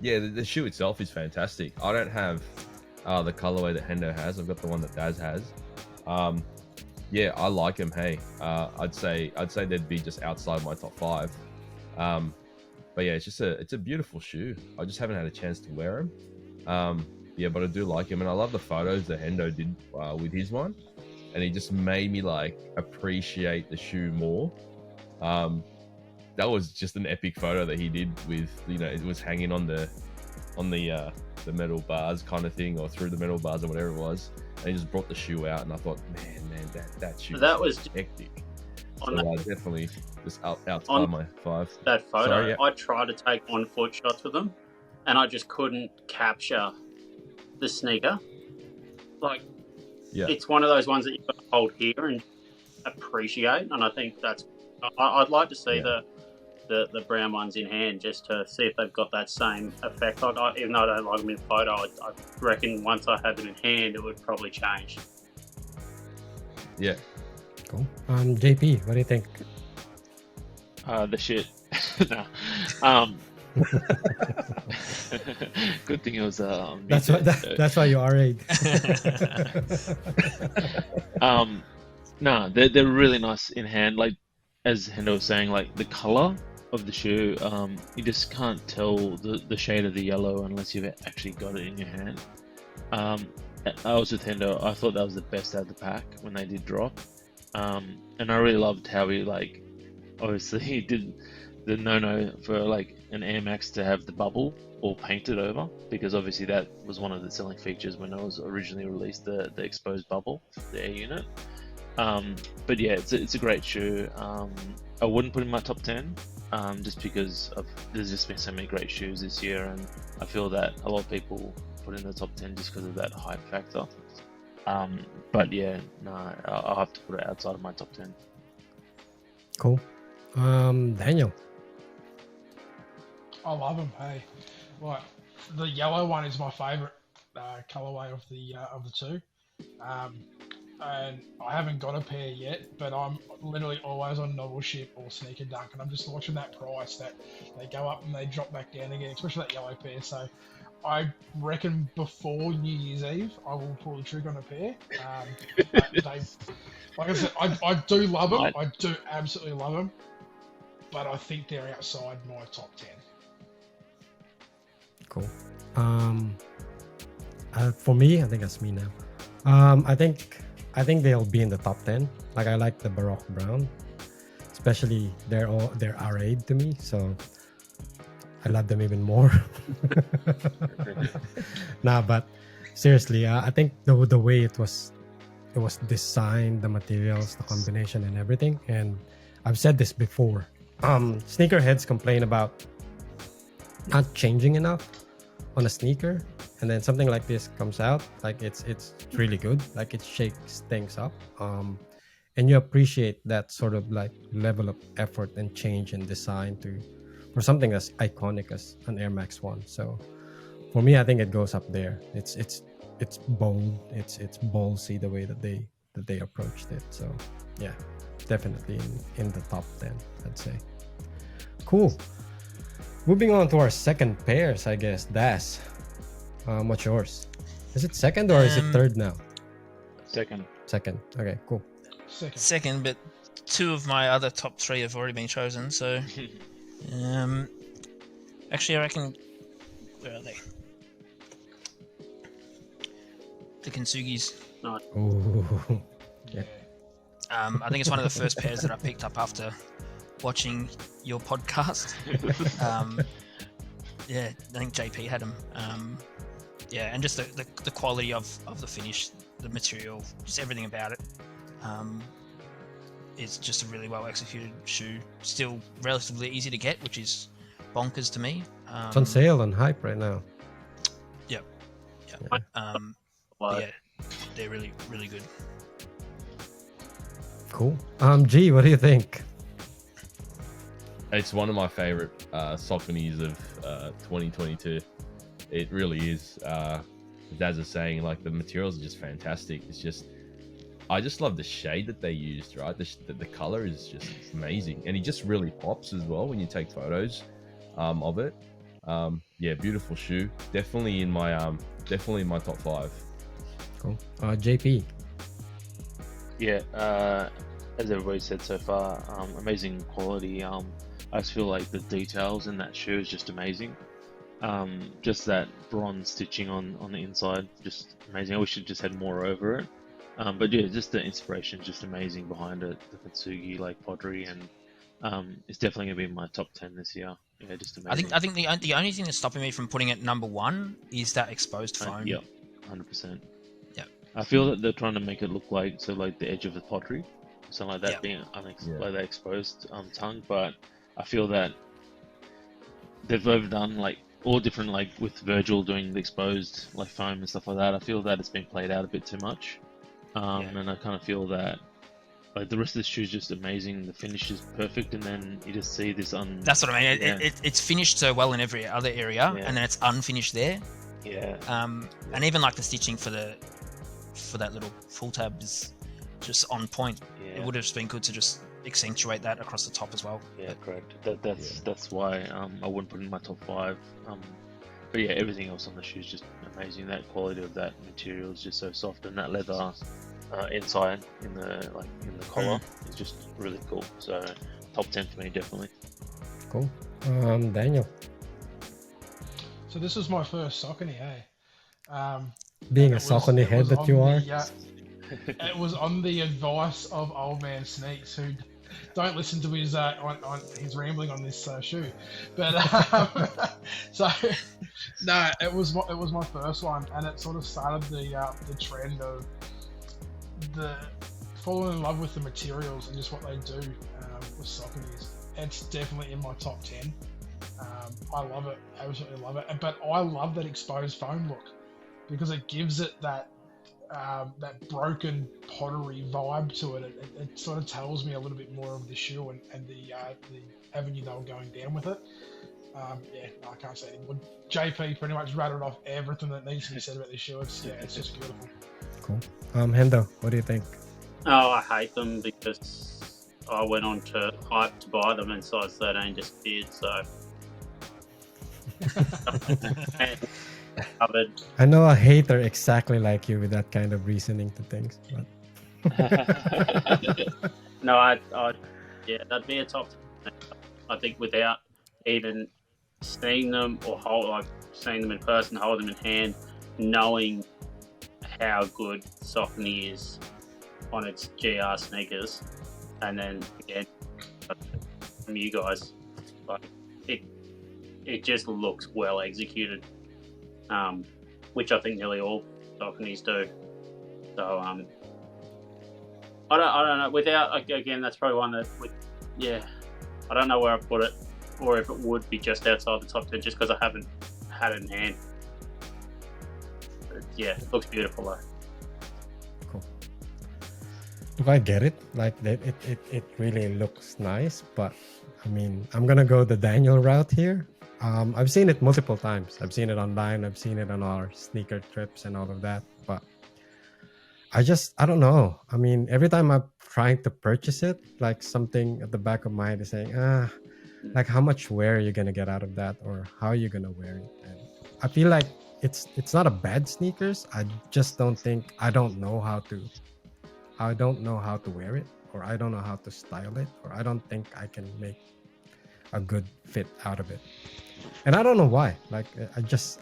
Yeah, the shoe itself is fantastic. I don't have the colorway that Hendo has. I've got the one that Daz has. Yeah, I like them. Hey, I'd say they'd be just outside my top 5. But yeah, it's a beautiful shoe. I just haven't had a chance to wear them. Yeah, but I do like him, and I love the photos that Hendo did with his one, and he just made me appreciate the shoe more. That was just an epic photo that he did with, it was hanging on the metal bars kind of thing, or through the metal bars or whatever it was, and he just brought the shoe out, and I thought, man, that shoe was hectic. So definitely just outside my 5. That photo, Sorry, yeah. I tried to take on-foot shots with them, and I just couldn't capture the sneaker. Yeah. it's one of those ones that you've got to hold here and appreciate. And I think that's I'd like to see Yeah. the brown ones in hand just to see if they've got that same effect. Even though I don't like them in photo, I reckon once I have it in hand, it would probably change. Yeah. Cool. JP, what do you think? The shit. No. Good thing it was That's why you RA'd. No, they're really nice in hand. Like as Hendo was saying, like the color of the shoe, you just can't tell the shade of the yellow unless you've actually got it in your hand. I was with Hendo. I thought that was the best out of the pack when they did drop, and I really loved how he like, obviously he did the no for like an Air Max to have the bubble all painted over, because obviously that was one of the selling features when it was originally released, the exposed bubble, the air unit. But yeah, it's a great shoe. I wouldn't put it in my top 10, just because there's just been so many great shoes this year, and I feel that a lot of people put in the top 10 just because of that hype factor. But yeah, no, I'll have to put it outside of my top 10. Cool. Daniel. I love them. Hey, like the yellow one is my favourite colorway of the two, and I haven't got a pair yet. But I'm literally always on Novel Ship or Sneaker Dunk, and I'm just watching that price that they go up and they drop back down again, especially that yellow pair. So I reckon before New Year's Eve, I will pull the trigger on a pair. But they, like I said, I do love them. Right. I do absolutely love them, but I think they're outside my top 10. Cool. For me, I think that's me now. I think they'll be in the top 10. Like I like the Baroque Brown, especially they're RA'd to me, so I love them even more. Nah, but seriously, I think the way it was designed, the materials, the combination, and everything. And I've said this before. Sneakerheads complain about not changing enough on a sneaker, and then something like this comes out, like it's really good, like it shakes things up, and you appreciate that sort of like level of effort and change in design for something as iconic as an Air Max 1. So for me, I think it goes up there. It's bold, it's ballsy the way that they approached it. So yeah, definitely in the top 10, I'd say. Cool. Moving on to our second pairs, I guess. Das, what's yours? Is it second or is it third now? Second. Second. Okay, cool. Second, but two of my other top three have already been chosen. So, actually, I reckon, where are they? The Kintsugi's. Ooh. Yeah. I think it's one of the first pairs that I picked up after watching your podcast. Yeah, I think JP had them. Yeah, and just the quality of the finish, the material, just everything about it. It's just a really well executed shoe. Still relatively easy to get, which is bonkers to me. It's on sale on Hype right now. Yep. Yeah. Yeah, they're really, really good. Cool. G, what do you think? It's one of my favorite Sauconys of 2022. It really is. As Daz is saying, like the materials are just fantastic. It's just, I just love the shade that they used. Right, the color is just amazing, and it just really pops as well when you take photos of it. Yeah, beautiful shoe. Definitely in my top 5. Cool. JP. Yeah, as everybody said so far, amazing quality. I just feel like the details in that shoe is just amazing. Just that bronze stitching on the inside, just amazing. I wish it just had more over it. But yeah, just the inspiration, just amazing behind it. The Kintsugi like pottery, and it's definitely gonna be in my top 10 this year. Yeah, just amazing. I think the only thing that's stopping me from putting it number one is that exposed foam. Yeah, 100%. Yeah. I feel that they're trying to make it look like the edge of the pottery, something like that, Yeah. being like that exposed tongue. But I feel that they've overdone like all different, like with Virgil doing the exposed like foam and stuff like that. I feel that it's been played out a bit too much. And I kind of feel that like the rest of the shoe is just amazing. The finish is perfect, and then you just see this That's what I mean. Yeah. It's finished so well in every other area, Yeah. and then it's unfinished there. Yeah. And even like the stitching for that little full tab is just on point. Yeah. It would have just been good to just accentuate that across the top as well. Yeah, correct. That's why I wouldn't put it in my top 5. But yeah, everything else on the shoe is just amazing. That quality of that material is just so soft, and that leather inside in the collar is just really cool. So top 10 for me, definitely. Cool. Daniel, So this is my first Saucony, hey. being It a was- Saucony it head was that on you are. the, it was on the advice of Old Man Sneaks, who don't listen to his on his rambling on this shoe. But so no, it was my first one, and it sort of started the trend of the falling in love with the materials and just what they do with Sauconys. It's definitely in my top 10. I love it, absolutely love it. But I love that exposed foam look because it gives it that broken pottery vibe to it. It sort of tells me a little bit more of the shoe and the avenue they were going down with it. I can't say anymore. JP pretty much rattled off everything that needs to be said about this shoe. It's just beautiful. Cool. Hendo, what do you think? Oh, I hate them because I went on to hype to buy them and size 13 disappeared. So covered. I know a hater exactly like you with that kind of reasoning to things. But No, yeah, that'd be a top 10. I think without even seeing them or seeing them in person, holding them in hand, knowing how good Saucony is on its GR sneakers, and then again from you guys, like it just looks well executed, which I think nearly all Sauconys do. So I don't know. Without, again, that's probably one that I don't know where I put it, or if it would be just outside the top 10, just because I haven't had it in hand. But yeah, it looks beautiful though. cool. Look, I get it. Like it really looks nice, but I mean, I'm gonna go the Daniel route here. I've seen it multiple times. I've seen it online. I've seen it on our sneaker trips and all of that. But I don't know. I mean, every time I'm trying to purchase it, like something at the back of my head is saying, like how much wear are you gonna get out of that, or how are you gonna wear it? And I feel like it's not a bad sneakers. I just don't think I don't know how to wear it, or I don't know how to style it, or I don't think I can make a good fit out of it. And I don't know why. Like I just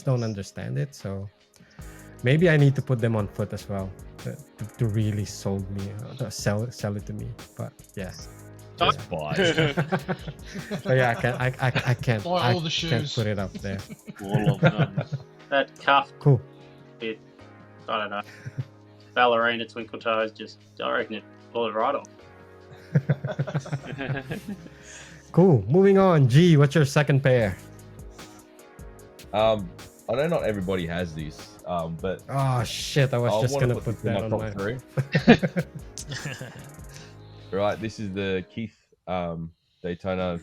don't understand it. So maybe I need to put them on foot as well to really sell it to me. But yeah. Just buy. But yeah, I can't Buy all the can't shoes. put it up there. All of them. That cuff Cool. bit, I don't know. Ballerina twinkle toes, I reckon it pull it right off. Cool. Moving on. G, what's your second pair? I know not everybody has these, but Oh shit! I was I just wanna gonna put put this that in on my my. top 3. Right, this is the Keith Daytona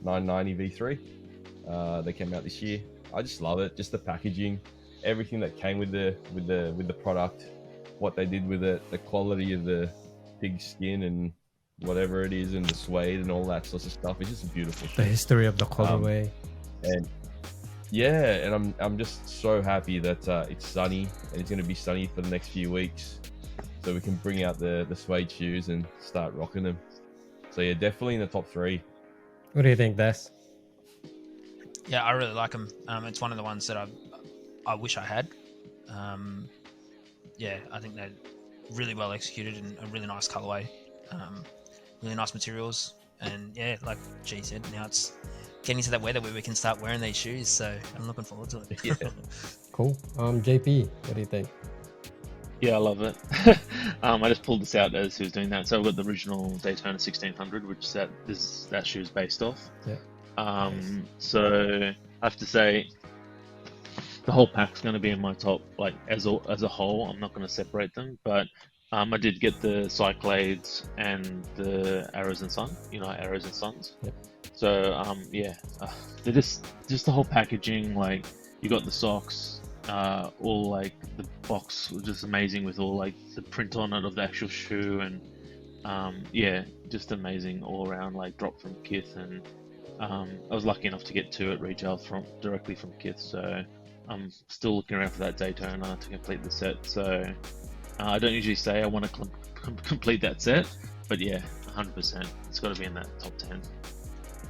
990 V3. They came out this year. I just love it. Just the packaging, everything that came with the product, what they did with it, the quality of the pig skin and whatever it is, and the suede and all that sorts of stuff. It's just a beautiful The shoe. history of the colorway. And yeah, and I'm just so happy that it's sunny, and it's going to be sunny for the next few weeks, so we can bring out the suede shoes and start rocking them. So yeah, definitely in the top 3. What do you think, Des? Yeah, I really like them. It's one of the ones that I wish I had. Yeah, I think they're really well executed and a really nice colorway. Really nice materials, and yeah, like G said, now it's getting to that weather where we can start wearing these shoes. So I'm looking forward to it. Yeah. Cool. JP, what do you think? Yeah, I love it. I just pulled this out as he was doing that. So I've got the original Daytona 1600, which that shoe is based off. Yeah. So I have to say, the whole pack's going to be in my top, like as a whole. I'm not going to separate them, but I did get the Cyclades and the Arrows and Sun. Arrows and Suns. Yep. So they're just the whole packaging. Like you got the socks, all like the box was just amazing with all like the print on it of the actual shoe, and just amazing all around. Like drop from Kith, and I was lucky enough to get 2 at retail directly from Kith. So I'm still looking around for that Daytona to complete the set. So I don't usually say I want to complete that set, but yeah, 100%. It's got to be in that top 10.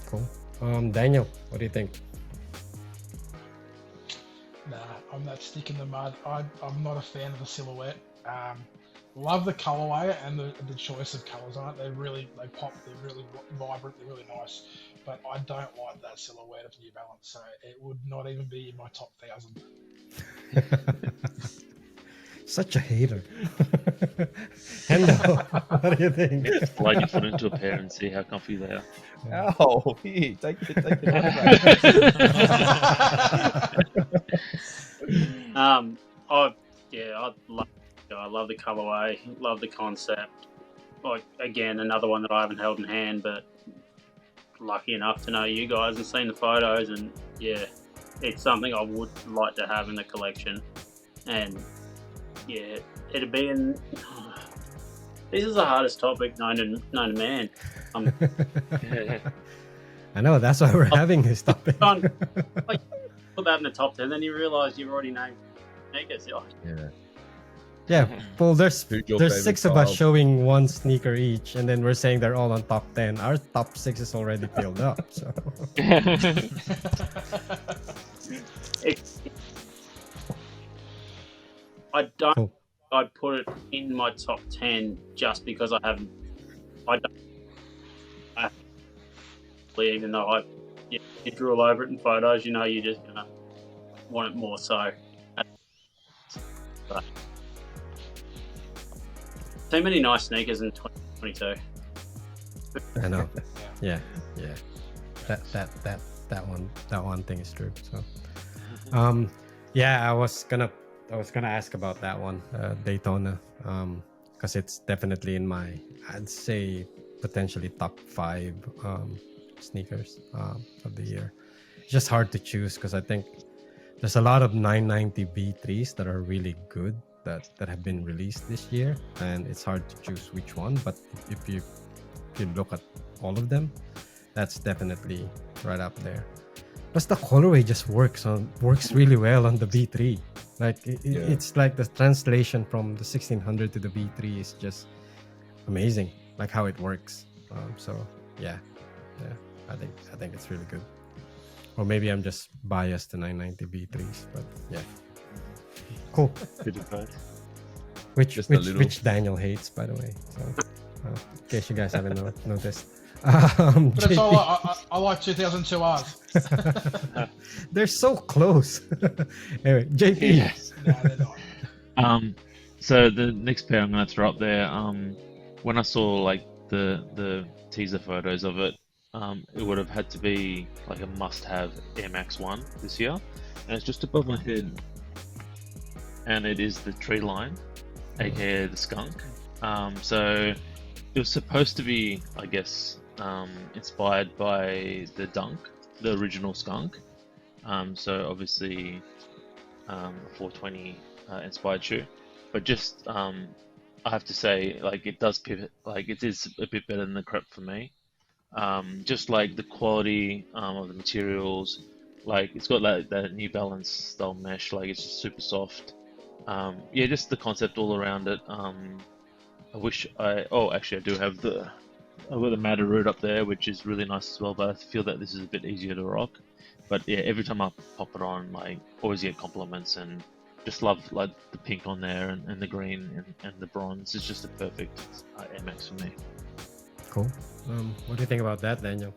Cool. Daniel, what do you think? Nah, I'm that stick in the mud. I'm not a fan of the silhouette. Love the colorway and the choice of colors on it. They pop. They're really vibrant. They're really nice. But I don't like that silhouette of New Balance, so it would not even be in my top 1,000. Such a hater. Hendo, what do you think? Slide your foot into a pair and see how comfy they are. Oh, here, take the I love the colorway, love the concept. Like again, another one that I haven't held in hand, but lucky enough to know you guys and seen the photos, and yeah, it's something I would like to have in the collection. And yeah, it'd be in. This is the hardest topic known to man. I know, that's why we're having this topic. Put that in the top 10, then you realise you've already named sneakers. You're like, Yeah, well, there's Who's your 6 favorite of us child? showing one sneaker each, and then we're saying they're all on top 10. Our top 6 is already filled up. So I don't. Cool. I'd put it in my top 10 just because I don't. Even though you drool over it in photos, you're just gonna want it more. So, but too many nice sneakers in 2022. I know. Yeah. That one thing is true. So, I was gonna ask about that one, Daytona, because it's definitely in my, I'd say, potentially top 5 sneakers of the year. It's just hard to choose because I think there's a lot of 990 B3s that are really good that have been released this year, and it's hard to choose which one. But if you look at all of them, that's definitely right up there. Plus the colorway just works really well on the B3. Like it's like the translation from the 1600 to the B3 is just amazing, like how it works. I think it's really good. Or maybe I'm just biased to 990 B3s, but yeah, cool. Bit of both. Which Daniel hates, by the way. So, in case you guys haven't noticed. But it's JP, all I like 2002 R's. they're so close. Anyway, JP. Yes. No, they're not. So the next pair I'm going to throw up there, when I saw like the teaser photos of it, it would have had to be like a must-have Air Max 1 this year, and it's just above my head, and it is the Tree Line, aka the Skunk. So it was supposed to be, I guess, inspired by the Dunk, the original Skunk. So obviously a 420 inspired shoe, but just I have to say, like, it does pivot, like it is a bit better than the Crep for me. Just like the quality of the materials, like it's got like that New Balance style mesh, like it's just super soft. Just the concept all around it. Actually I do have I've got the Mataroot up there, which is really nice as well, but I feel that this is a bit easier to rock. But yeah, every time I pop it on, like, always get compliments, and just love like the pink on there and the green and the bronze. It's just a perfect Air Max for me. Cool. What do you think about that, Daniel?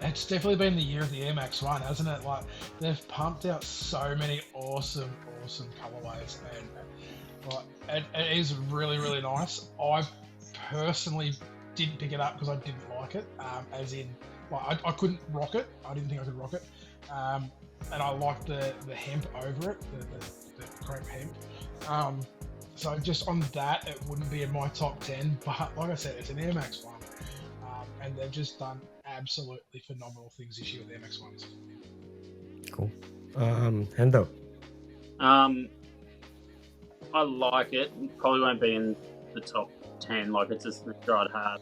It's definitely been the year of the Air Max 1, hasn't it? Like, they've pumped out so many awesome colorways, and it is really, really nice. I personally didn't pick it up because I didn't like it. As in, Like I couldn't rock it. I didn't think I could rock it. And I like the hemp over it, the crepe hemp. So just on that, it wouldn't be in my top 10. But like I said, it's an Air Max 1. And they've just done absolutely phenomenal things this year with Air Max 1s. Cool. Hendo. I like it. Probably won't be in the top 10. Like, it's a sneaker I'd have.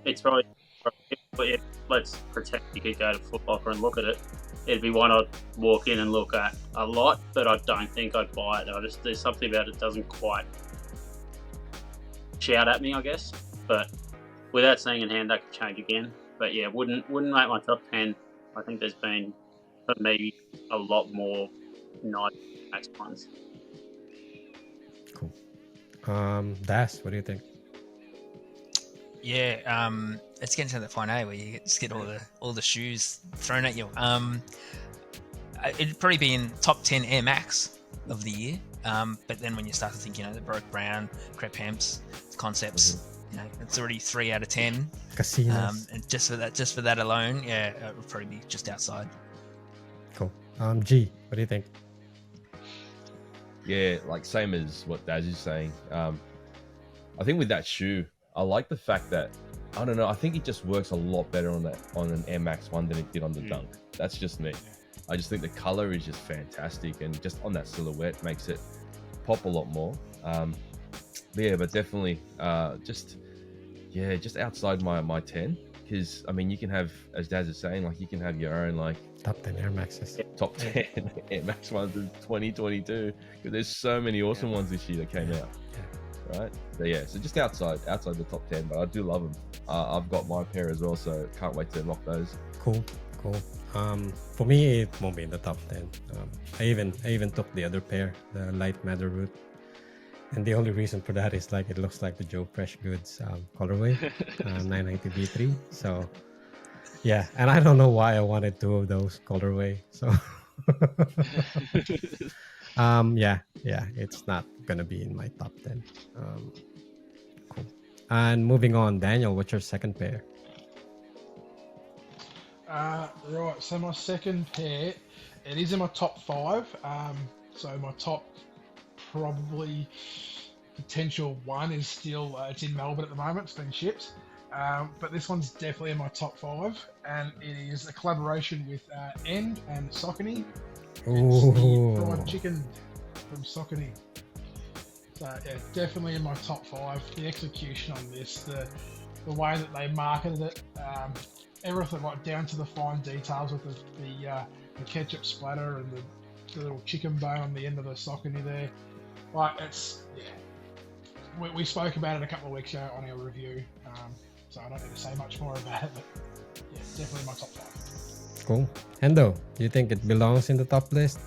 It's probably, if let's pretend you could go to Foot Locker and look at it, it'd be one I'd walk in and look at a lot, but I don't think I'd buy it. There's something about it doesn't quite shout at me, I guess. But without saying in hand, that could change again. But yeah, wouldn't make my top 10. I think there's been, for me, a lot more nice Max ones. Cool. Das, what do you think? Yeah, it's getting to the point, where you just get all the shoes thrown at you. It'd probably be in top 10 Air Max of the year. But then when you start to think, the Broke Brown, Crepe Hemps, Concepts, it's already 3 out of 10. Casinos. And just for that alone, yeah, it would probably be just outside. Cool. G, what do you think? Yeah, like same as what Daz is saying. I think with that shoe, I like the fact that, I don't know, I think it just works a lot better on an Air Max 1 than it did on the Dunk. That's just me. I just think the color is just fantastic, and just on that silhouette makes it pop a lot more. But definitely just outside my 10, because I mean, you can have, as Daz is saying, like you can have your own like Top 10 Air Maxes. top 10 Air Max ones in 2022, because there's so many awesome ones this year that came out. Right, but yeah, so just outside the top 10, but I do love them. I've got my pair as well, so can't wait to rock those. Cool. For me, it won't be in the top 10. I even took the other pair, the Light Matter Root, and the only reason for that is like it looks like the Joe Fresh Goods colorway, 990 B3. So yeah, and I don't know why I wanted 2 of those colorway. So yeah, it's not gonna be in my top 10. Cool. And moving on, Daniel, what's your second pair? Right, so my second pair, it is in my top 5. So my top probably potential 1 is still, it's in Melbourne at the moment, it's been shipped. But this one's definitely in my top 5, and it is a collaboration with End and Saucony. It's the fried chicken from Saucony. So yeah, definitely in my top 5. The execution on this, the way that they marketed it, everything like down to the fine details with the ketchup splatter and the little chicken bone on the end of the Saucony there. Like it's we spoke about it a couple of weeks ago on our review, so I don't need to say much more about it. But yeah, definitely my top 5. Cool. Hendo, do you think it belongs in the top list?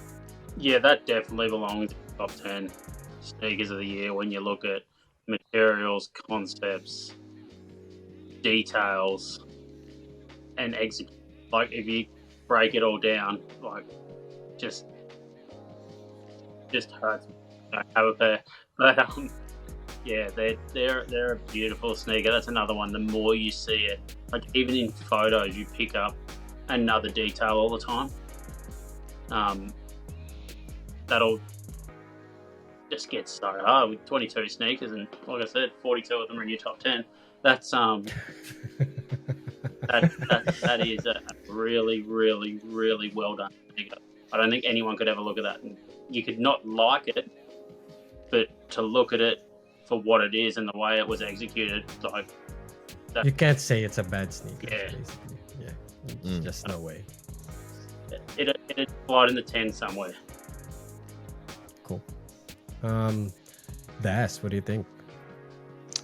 Yeah, that definitely belongs in the top 10 sneakers of the year when you look at materials, concepts, details, and execute. Like, if you break it all down, like, just hurts. I have a pair. But, yeah, they're a beautiful sneaker. That's another one. The more you see it, like, even in photos, you pick up another detail all the time. That'll just get so hard with 22 sneakers, and like I said, 42 of them are in your top 10. That's that is a really, really, really well done sneaker. I don't think anyone could ever look at that, and you could not like it, but to look at it for what it is and the way it was executed, like that, you can't say it's a bad sneaker. Yeah. Basically. Yeah, it's just no way. It'd slide in the 10 somewhere. Cool. Das, what do you think?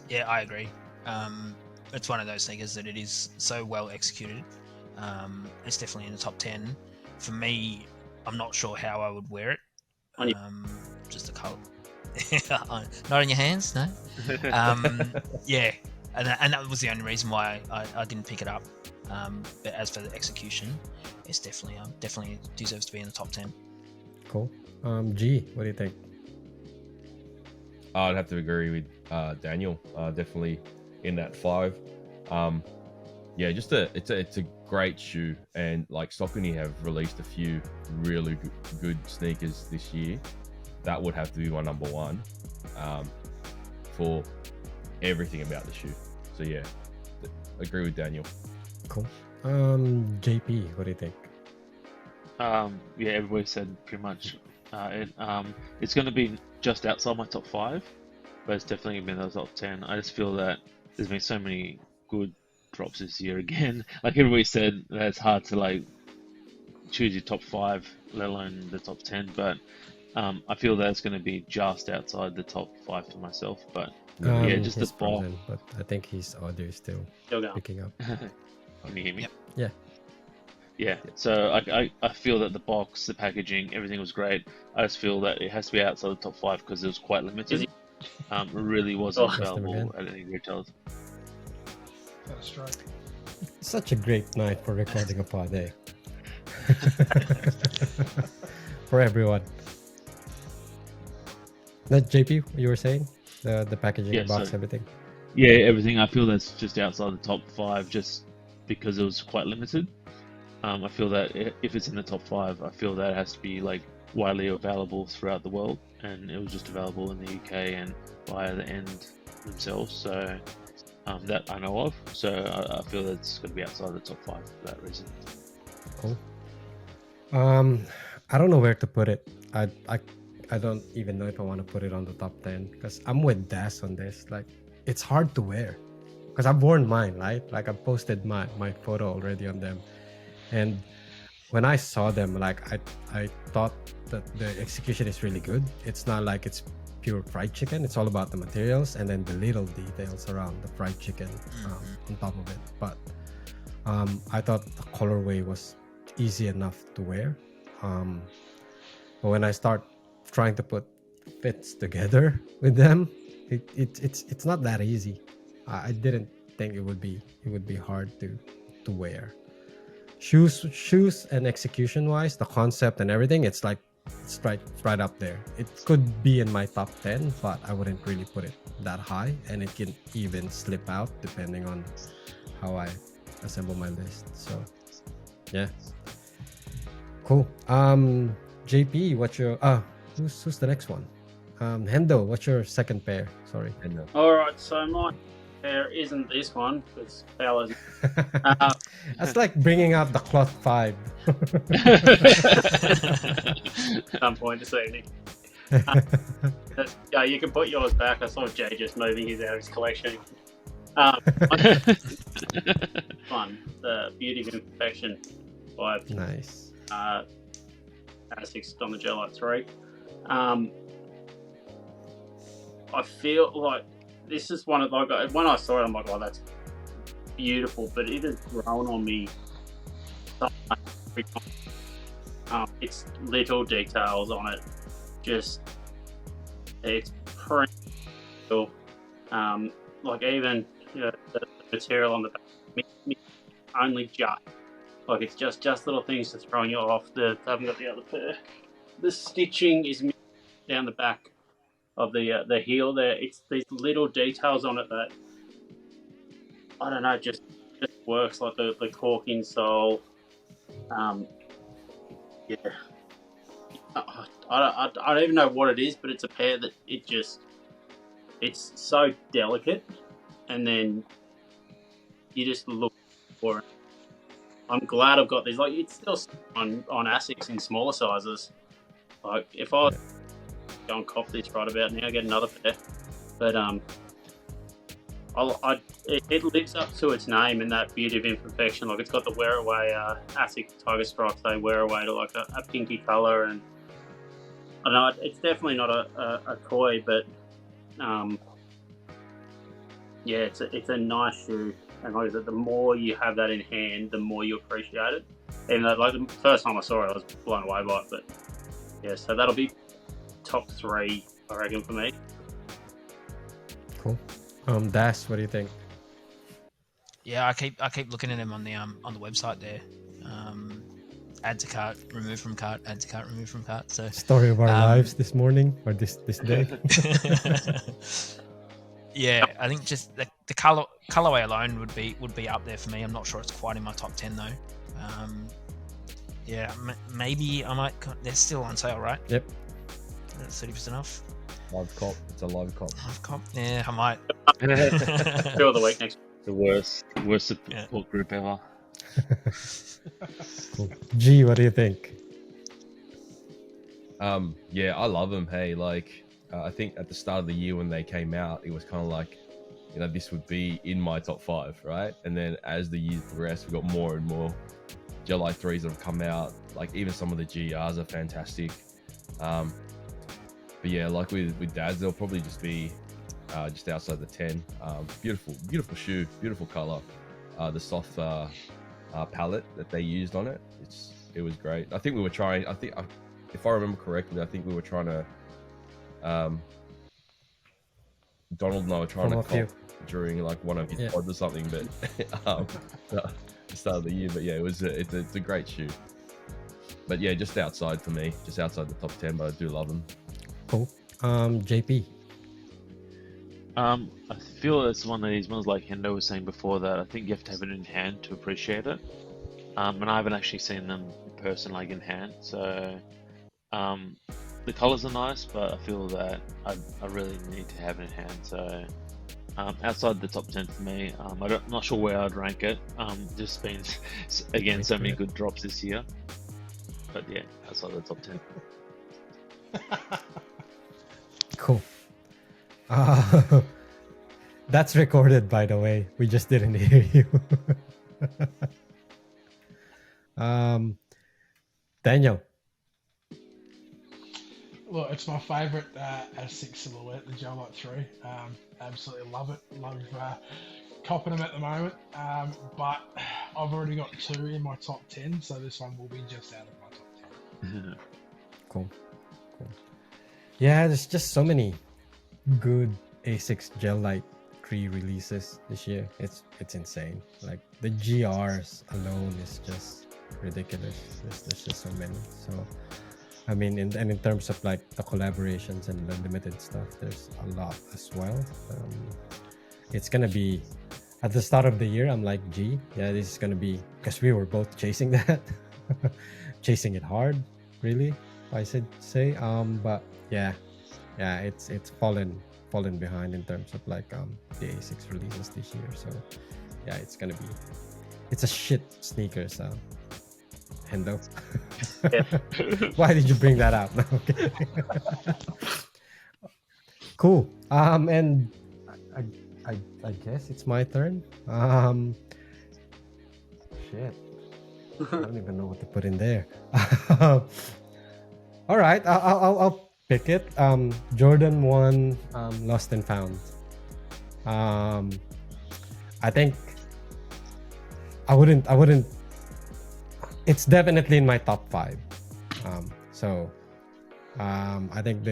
Yeah, I agree. It's one of those sneakers that it is so well executed. It's definitely in the top 10. For me, I'm not sure how I would wear it. Just a color. Not on your hands, no. Yeah, and that was the only reason why I didn't pick it up. But as for the execution, it's definitely deserves to be in the top 10. Cool. G, what do you think? I'd have to agree with Daniel. Definitely in that 5. yeah, it's a great shoe, and like Saucony have released a few really good sneakers this year. That would have to be my number one for everything about the shoe. So yeah, agree with Daniel. Cool. JP, what do you think? Yeah, everybody said pretty much. It's going to be just outside my top 5, but it's definitely going to be in the top 10. I just feel that there's been so many good drops this year again. Like everybody said, that it's hard to like choose your top 5, let alone the top 10. But I feel that it's going to be just outside the top 5 for myself. But yeah, just the he's ball. frozen, but I think his audio is still Still going. picking up. Can you hear me? Yep. Yeah. Yeah, so I feel that the box, the packaging, everything was great. I just feel that it has to be outside the top 5 because it was quite limited. It really wasn't Oh. available at any retailers. That's right. Such a great night for recording a pod, eh? For everyone. That JP, you were saying the packaging, Yeah, the box, so- everything. Yeah, everything. I feel that's just outside the top 5 just because it was quite limited. I feel that if it's in the top 5, I feel that it has to be like widely available throughout the world, and it was just available in the UK and via the end themselves. So that I know of. So I feel that it's going to be outside the top 5 for that reason. Cool. I don't know where to put it. I don't even know if I want to put it on the top 10 because I'm with Das on this. Like, it's hard to wear because I've worn mine, right? Like, I've posted my photo already on them, and when I saw them, like, I thought that the execution is really good. It's not like it's pure fried chicken. It's all about the materials and then the little details around the fried chicken on top of it. But I thought the colorway was easy enough to wear. But when I start trying to put fits together with them, it's not that easy. I didn't think it would be hard to wear. Shoes and execution wise, the concept and everything, it's right up there. It could be in my top 10, but I wouldn't really put it that high, and it can even slip out depending on how I assemble my list. So yeah, cool. JP, what's your who's the next one? Hendo, what's your second pair? Sorry. And Alright, so my pair isn't this one because Paolo That's like bringing out the cloth 5. at some point this evening. Yeah, you can put yours back. I saw Jay just moving his out of his collection. One, the Beauty of Imperfection by Nice. Asics on the Gel 3. I feel like this is one of like when I saw it, I'm like, oh, that's beautiful, but it has grown on me. It's little details on it, just it's pretty cool. Like even the material on the back, only just like it's just little things that's throwing you off. I haven't got the other pair. The stitching is down the back of the heel there. It's these little details on it that I don't know, just works, like the cork insole. Yeah, I don't even know what it is, but it's a pair that it's so delicate, and then you just look for it. I'm glad I've got these. Like, it's still on Asics in smaller sizes. Like, if I go and cop this right about now, get another pair. But it lives up to its name in that Beauty of Imperfection. Like, it's got the wear away Asics Tiger Stripes. They wear away to like a pinky color, and I don't know. It's definitely not a toy, but yeah, it's a nice shoe. And like I said, the more you have that in hand, the more you appreciate it. Even though, like, the first time I saw it, I was blown away by it. But yeah, so that'll be top 3, I reckon, for me. Cool. Das, what do you think? Yeah, I keep looking at them on the website there. Add to cart, remove from cart, add to cart, remove from cart. So Story of our lives this morning or this day. yeah, I think just the colorway alone would be up there for me. I'm not sure it's quite in my top 10 though. Yeah, maybe I might. They're still on sale, right? Yep. That's 30% off. Live cop. It's a live cop. Live cop. Yeah, I might. Two of the week next. The worst support Yeah. group ever. Cool. G, what do you think? Yeah, I love them. Hey, like I think at the start of the year when they came out, it was kind of like, you know, this would be in my top 5, right? And then as the years progressed, we got more and more Gel 3s that have come out. Like even some of the GRs are fantastic. But yeah, like with Dads, they'll probably just be just outside the 10. Beautiful shoe, beautiful color. The soft palette that they used on it, it was great. I think we were trying. If I remember correctly, I think we were trying to. Donald and I were trying From a to few. cop during like one of his pods or something, but the start of the year. But yeah, it's a great shoe. But yeah, just outside for me, just outside the top 10. But I do love them. Cool. JP. I feel it's one of these ones like Hendo was saying before that I think you have to have it in hand to appreciate it. And I haven't actually seen them in person, like in hand. So the colors are nice, but I feel that I really need to have it in hand. So outside the top 10 for me, I'm not sure where I'd rank it. Just been again so many good drops this year. But yeah, outside the top 10. Cool. That's recorded, by the way. We just didn't hear you. Daniel. Look, it's my favourite S6 silhouette, the Gel Light 3. Absolutely love it. Love copping them at the moment. But I've already got 2 in my top 10, so this one will be just out of my top 10. Cool. Yeah, there's just so many good A6 Gel Light 3 releases this year. It's insane. Like the GRs alone is just ridiculous. There's just so many. So I mean, in terms of like the collaborations and the limited stuff, there's a lot as well. It's gonna be at the start of the year. I'm like, gee, yeah, this is gonna be, because we were both chasing that, chasing it hard, really. I should say. But yeah, it's fallen behind in terms of like the A6 releases this year. So yeah, it's a shit sneakers. Hendo. Why did you bring that up? No, okay. Cool. And I guess it's my turn. Shit. I don't even know what to put in there. All right, I'll pick it. Jordan 1, Lost and Found. I think I wouldn't. It's definitely in my top 5. I think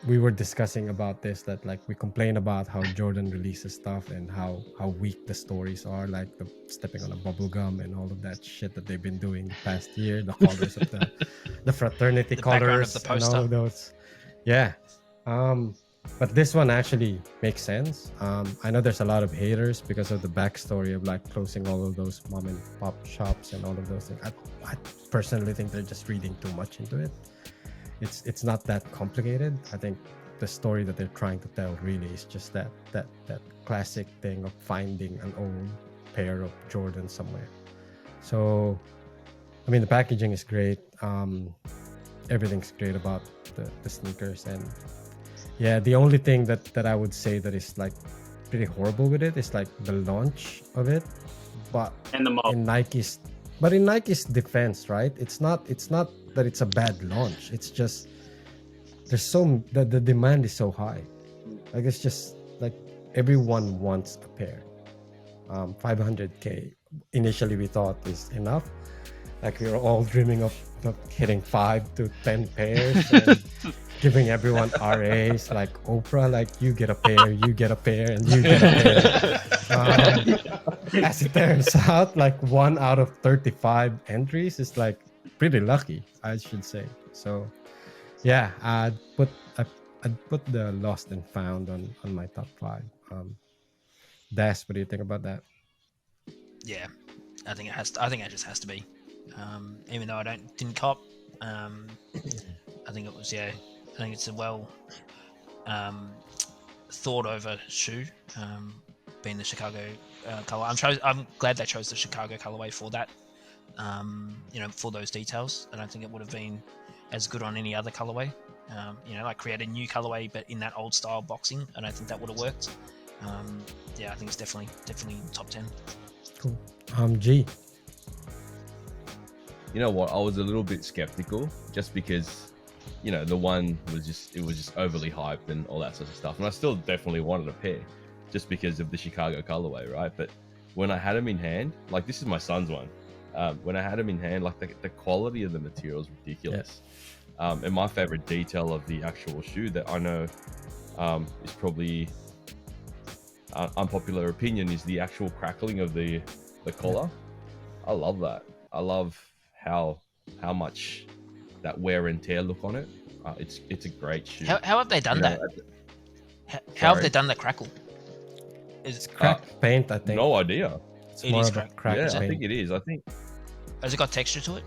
we were discussing about this, that like we complain about how Jordan releases stuff and how weak the stories are, like the stepping on a bubble gum and all of that shit that they've been doing the past year, the colors of the fraternity The background colors of the and poster. all those. Yeah. But this one actually makes sense. I know there's a lot of haters because of the backstory of like closing all of those mom and pop shops and all of those things. I personally think they're just reading too much into it. It's not that complicated. I think the story that they're trying to tell really is just that classic thing of finding an old pair of Jordan somewhere. So, I mean, the packaging is great. Everything's great about the sneakers, and yeah, the only thing that I would say that is like pretty horrible with it is like the launch of it. But And the mob. in Nike's defense, right? It's not that it's a bad launch. It's just the demand is so high. Like it's just like everyone wants a pair. 500K initially we thought is enough. Like we were all dreaming of hitting 5 to 10 pairs and giving everyone RAs like Oprah, like you get a pair, you get a pair, and you get a pair. As it turns out, like 1 out of 35 entries is like pretty lucky, I should say. So yeah, I'd put the Lost and Found on my top 5. Des, what do you think about that? Yeah, I think it has. I think it just has to be. Even though I didn't cop, I think it was. Yeah, I think it's a well thought over shoe. Being the Chicago color, I'm glad they chose the Chicago colorway for that. For those details. I don't think it would have been as good on any other colorway. Like create a new colorway, but in that old style boxing. I don't think that would have worked. I think it's definitely top 10. Cool. G. You know what? I was a little bit skeptical just because, the one was just overly hyped and all that sort of stuff. And I still definitely wanted a pair just because of the Chicago colorway, right? But when I had them in hand, like this is my son's one. When I had them in hand, like the quality of the material is ridiculous. And my favorite detail of the actual shoe that I know is probably unpopular opinion is the actual crackling of the collar. I love that. I love how much that wear and tear look on it. It's a great shoe. How have they done that? How have they done the crackle? Is it Cracked paint, I think. No idea. It's It more is of a cracked. cracked Yeah, paint. I think it is. I think Has it got texture to it?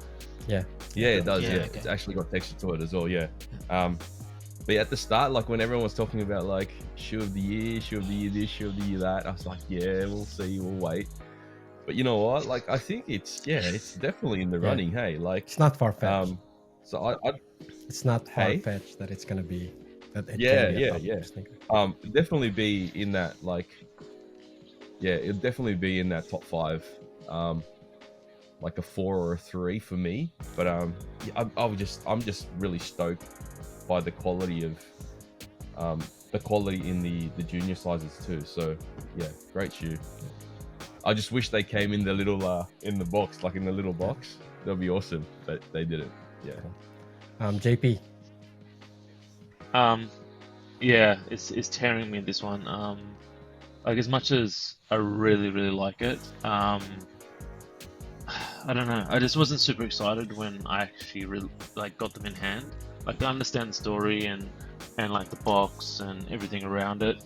yeah, it does. Yeah, Yeah, okay. It's actually got texture to it as well. Yeah. But at the start, like when everyone was talking about like shoe of the year this, shoe of the year that, I was like, yeah, we'll see, we'll wait. But you know what? Like I think it's definitely in the Yeah. running. Hey, like It's not far fetched. so I It's not far Hey? fetched that it's gonna be that it Yeah, can be a yeah, top yeah. sneaker. definitely be in that it'll definitely be in that top 5, like a 4 or a 3 for me. But I'm just really stoked by the quality of in the junior sizes too. So yeah, great shoe. I just wish they came in the little in the box, like in the little box. That'd be awesome, but they didn't. Yeah. JP. Yeah, it's tearing me this one. Like as much as I really like it, I don't know. I just wasn't super excited when I actually really got them in hand. Like I understand the story and like the box and everything around it,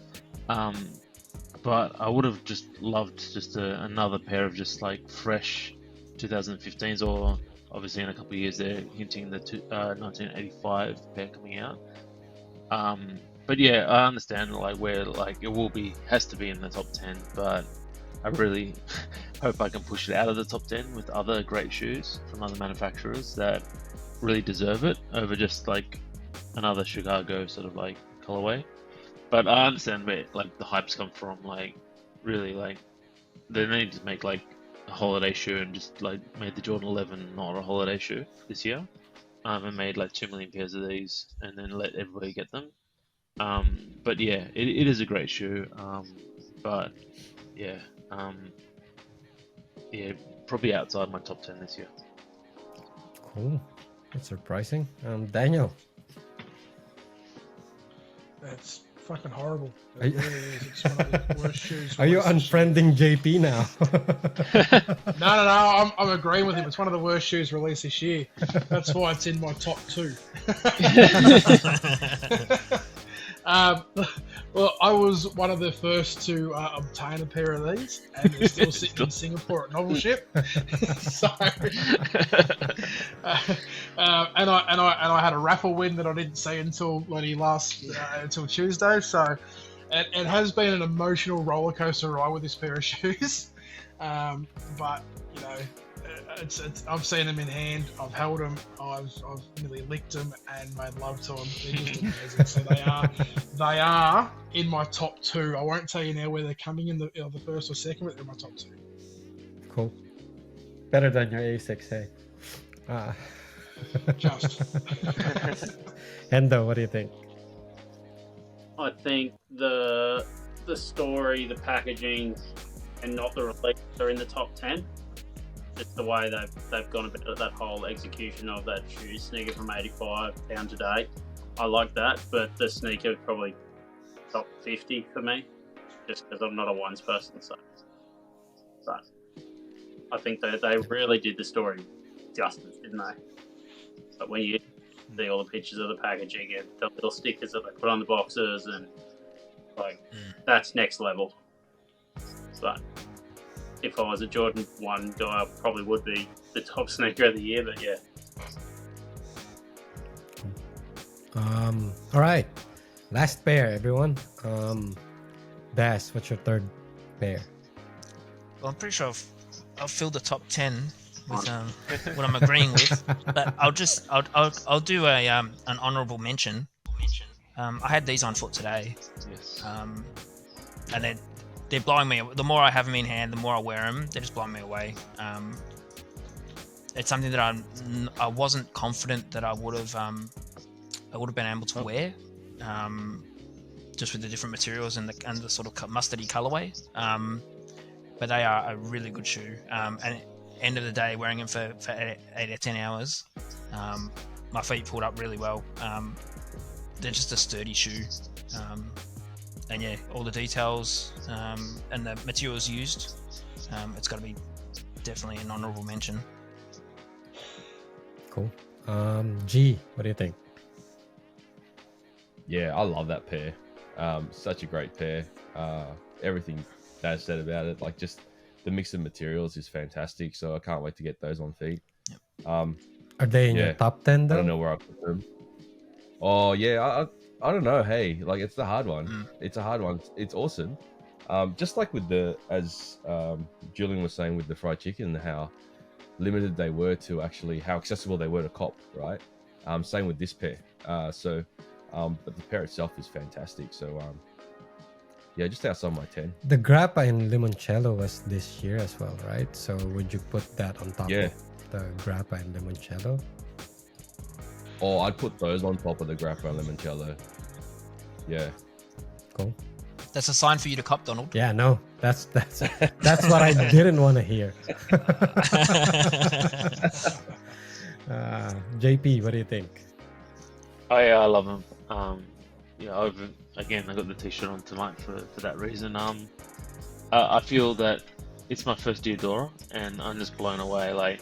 but I would have just loved just another pair of just fresh 2015s, or obviously in a couple of years they're hinting the 1985 pair coming out. But yeah, I understand where it has to be in the top 10, but I really hope I can push it out of the top 10 with other great shoes from other manufacturers that really deserve it over just another Chicago sort of colorway. But I understand where the hypes come from. Really they need to make a holiday shoe and just made the Jordan 11 not a holiday shoe this year, and made 2 million pairs of these and then let everybody get them. But yeah, it is a great shoe. But yeah, probably outside my top 10 this year. Cool. That's surprising. Daniel. That's fucking horrible. Are It you- really is. It's one of the worst shoes. Are you released this year. unfriending JP now? No. I'm agreeing with him. It's one of the worst shoes released this year. That's why it's in my top 2. Well, I was one of the first to obtain a pair of these, and they're still sitting in Singapore at Novel Ship. So, and I had a raffle win that I didn't see until until Tuesday. So, it has been an emotional roller coaster ride with this pair of shoes. But you know, I've seen them in hand. I've held them. I've nearly licked them and made love to them. They're just amazing. So they are in my top 2. I won't tell you now where they're coming in the first or second, but they're in my top 2. Cool. Better than your A6, hey. Just. Hendo, what do you think? I think the story, the packaging, and not the release are in the top 10. Just the way they've gone about that whole execution of that shoe sneaker from 85 down to date. I like that, but the sneaker is probably top 50 for me, just because I'm not a ones person. So I think they really did the story justice, didn't they? But when you see all the pictures of the packaging and the little stickers that they put on the boxes, and that's next level. But if I was a Jordan 1 guy, I probably would be the top sneaker of the year. But yeah, All right, last pair, everyone. Das, what's your third pair? Well, I'm pretty sure I've filled the top 10 with what I'm agreeing with, but I'll do a an honourable mention. I had these on foot today, Yes. and they're blowing me. The more I have them in hand, the more I wear them. They're just blowing me away. It's something that I wasn't confident that I would have been able to wear, just with the different materials and the sort of mustardy colorway. But they are a really good shoe. And end of the day, wearing them for 8 or 10 hours, my feet pulled up really well. They're just a sturdy shoe. And yeah, all the details and the materials used, it's got to be definitely an honourable mention. Cool. G, what do you think? Yeah, I love that pair. Such a great pair. Everything Dad said about it, like just the mix of materials is fantastic. So I can't wait to get those on feet. Yep. Are they in Yeah. your top 10 though? I don't know where I put them. Oh yeah, I don't know. Hey, like it's the hard one. It's a hard one. It's awesome. Just like with as Julian was saying with the fried chicken, how limited they were to actually how accessible they were to cop, right? Same with this pair. But the pair itself is fantastic. So yeah, just outside my 10. The grappa and limoncello was this year as well, right? So would you put that on top Yeah. of the grappa and limoncello? Oh, I'd put those on top of the grappa and limoncello. Yeah. Cool. That's a sign for you to cop, Donald. Yeah, no, that's what I didn't want to hear. JP, what do you think? I love them. Yeah, I got the t-shirt on tonight for that reason. I feel that it's my first Diodora, and I'm just blown away. Like,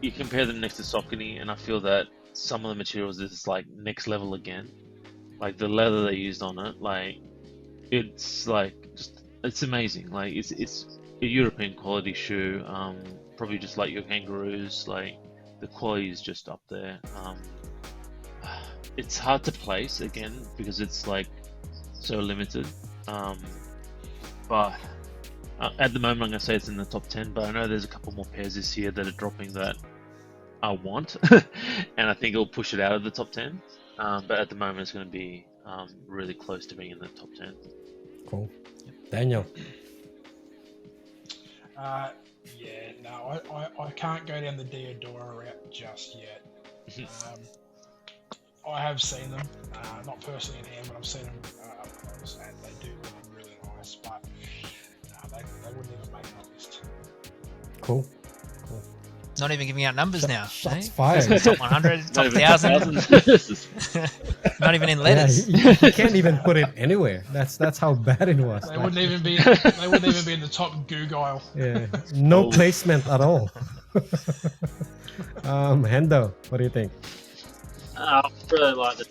you compare them next to Saucony, and I feel that some of the materials is like next level again. Like the leather they used on it, like it's amazing. Like it's a European quality shoe. Probably just like your Kangaroos. Like the quality is just up there. It's hard to place again because it's like so limited. But at the moment, I'm gonna say it's in the top 10. But I know there's a couple more pairs this year that are dropping that I want, and I think it'll push it out of the top 10. But at the moment, it's going to be really close to being in the top 10. Cool. Daniel. Yeah, no, I can't go down the Diodora route just yet. I have seen them, not personally in hand, but I've seen them up close, and they do look really nice. But no, they wouldn't even make my list. Cool. Not even giving out numbers now. Shots eh? fired. Top 100, top 1,000. Not even in Yeah, letters. you can't even put it anywhere. That's how bad it was. They wouldn't even be. They wouldn't even be in the top Google. Yeah, no placement at all. Hendo, what do you think? I really like it.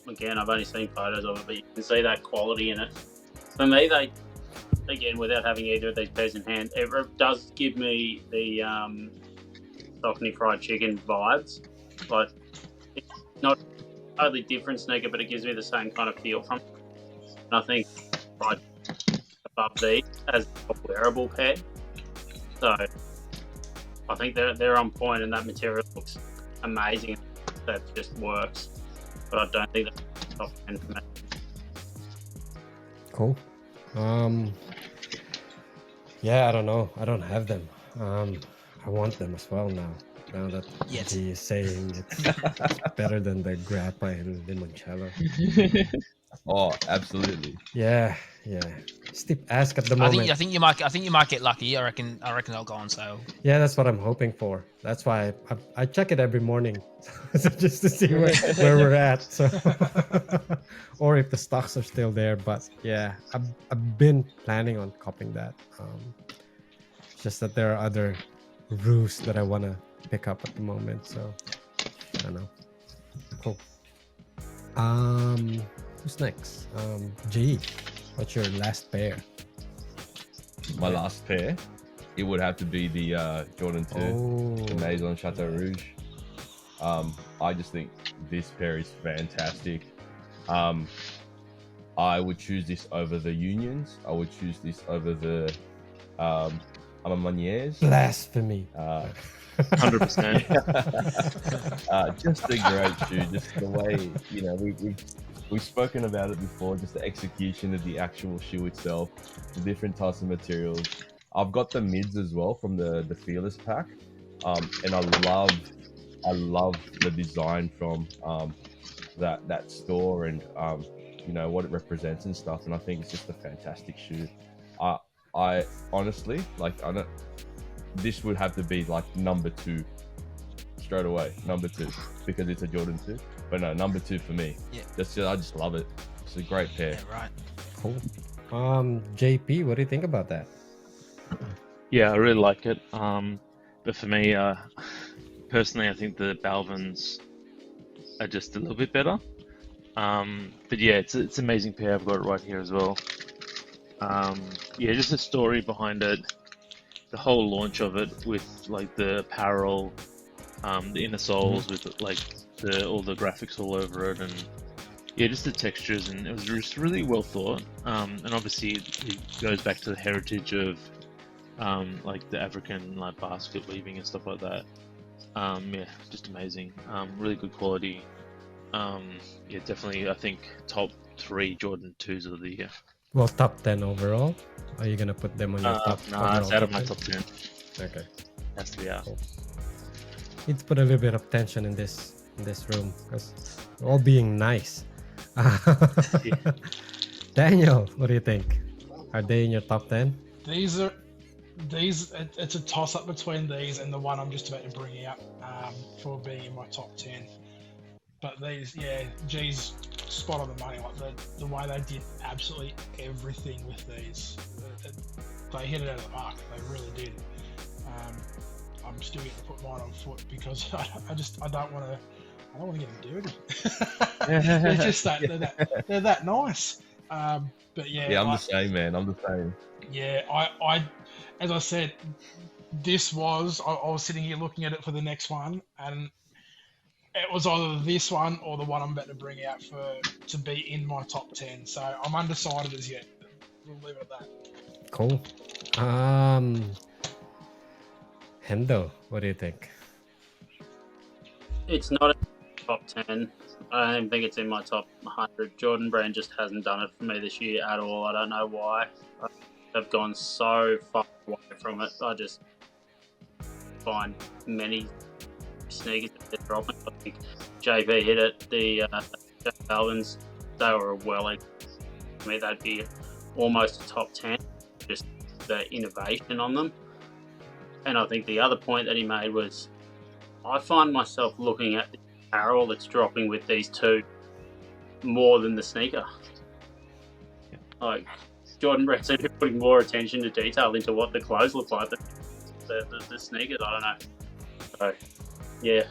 Again, I've only seen photos of it, but you can see that quality in it. For me, again, without having either of these pairs in hand, it does give me the Saucony fried chicken vibes. Like, it's not a totally different sneaker, but it gives me the same kind of feel from it. And I think fried above these as a wearable pair. So I think they're on point, and that material looks amazing. That just works. But I don't think that's top 10 for me. Cool. Yeah, I don't know. I don't have them. I want them as well now. Now that Yet. he is saying it's better than the grappa and limoncello. Oh, absolutely. Yeah. Steep ask at the moment. I think you might get lucky. I reckon they'll go on sale. Yeah, that's what I'm hoping for. That's why I check it every morning, just to see where we're at. So, or if the stocks are still there. But yeah, I've been planning on copying that. It's just that there are other roofs that I want to pick up at the moment. So I don't know. Cool. Who's next? G. What's your last pair? my last pair, it would have to be the Jordan 2, the Oh, Maison Chateau Rouge. I just think this pair is fantastic. I would choose this over the Unions. I would choose this over the Armaniers. blasphemy. 100%. Just a great shoe. Just the way, we've spoken about it before. Just the execution of the actual shoe itself, the different types of materials. I've got the mids as well from the Fearless pack, and I love the design from that store and what it represents and stuff. And I think it's just a fantastic shoe. I honestly this would have to be like number 2 straight away, number 2, because it's a Jordan 2. But no, number 2 for me. Yeah. I just love it. It's a great pair. Yeah, right. Cool. JP, what do you think about that? Yeah, I really like it. But for me, personally, I think the Balvins are just a little bit better. But yeah, it's an amazing pair. I've got it right here as well. Yeah, just the story behind it, the whole launch of it with like the apparel, the inner soles with like all the graphics all over it, and yeah, just the textures, and it was just really well thought. And obviously it goes back to the heritage of like the African like basket weaving and stuff like that. Yeah, just amazing. Really good quality. Yeah, definitely. I think top 3 Jordan 2s of the year. Well, top 10 overall. Are you gonna put them on your top? Nah, it's overall out of my 10? top 10. Okay. Has to be out. Need to put a little bit of tension in this room because we're all being nice. Daniel, what do you think? Are they in your top 10? These, it's a toss up between these and the one I'm just about to bring out for being in my top 10. But these, yeah, G's spot on the money. Like the way they did absolutely everything with these, they hit it out of the park. They really did. I'm still getting to put mine on foot because I don't want to get them dirty. They're just they're that nice. But yeah, Yeah, I'm the same, man. I'm the same. Yeah, I as I said, I was sitting here looking at it for the next one, and it was either this one or the one I'm about to bring out to be in my top 10. So I'm undecided as yet. We'll leave it at that. Cool. Hendo, what do you think? It's not a top 10. I don't think it's in my top 100. Jordan Brand just hasn't done it for me this year at all. I don't know why. They've gone so far away from it. I just find many sneakers that they're dropping. I think JV hit it. The Balvins, they were well. I mean, they'd be almost a top 10. Just the innovation on them. And I think the other point that he made was, I find myself looking at the apparel that's dropping with these two more than the sneaker. Yeah. Like, Jordan Brand seems to be putting more attention to detail into what the clothes look like than the sneakers. I don't know. So, yeah.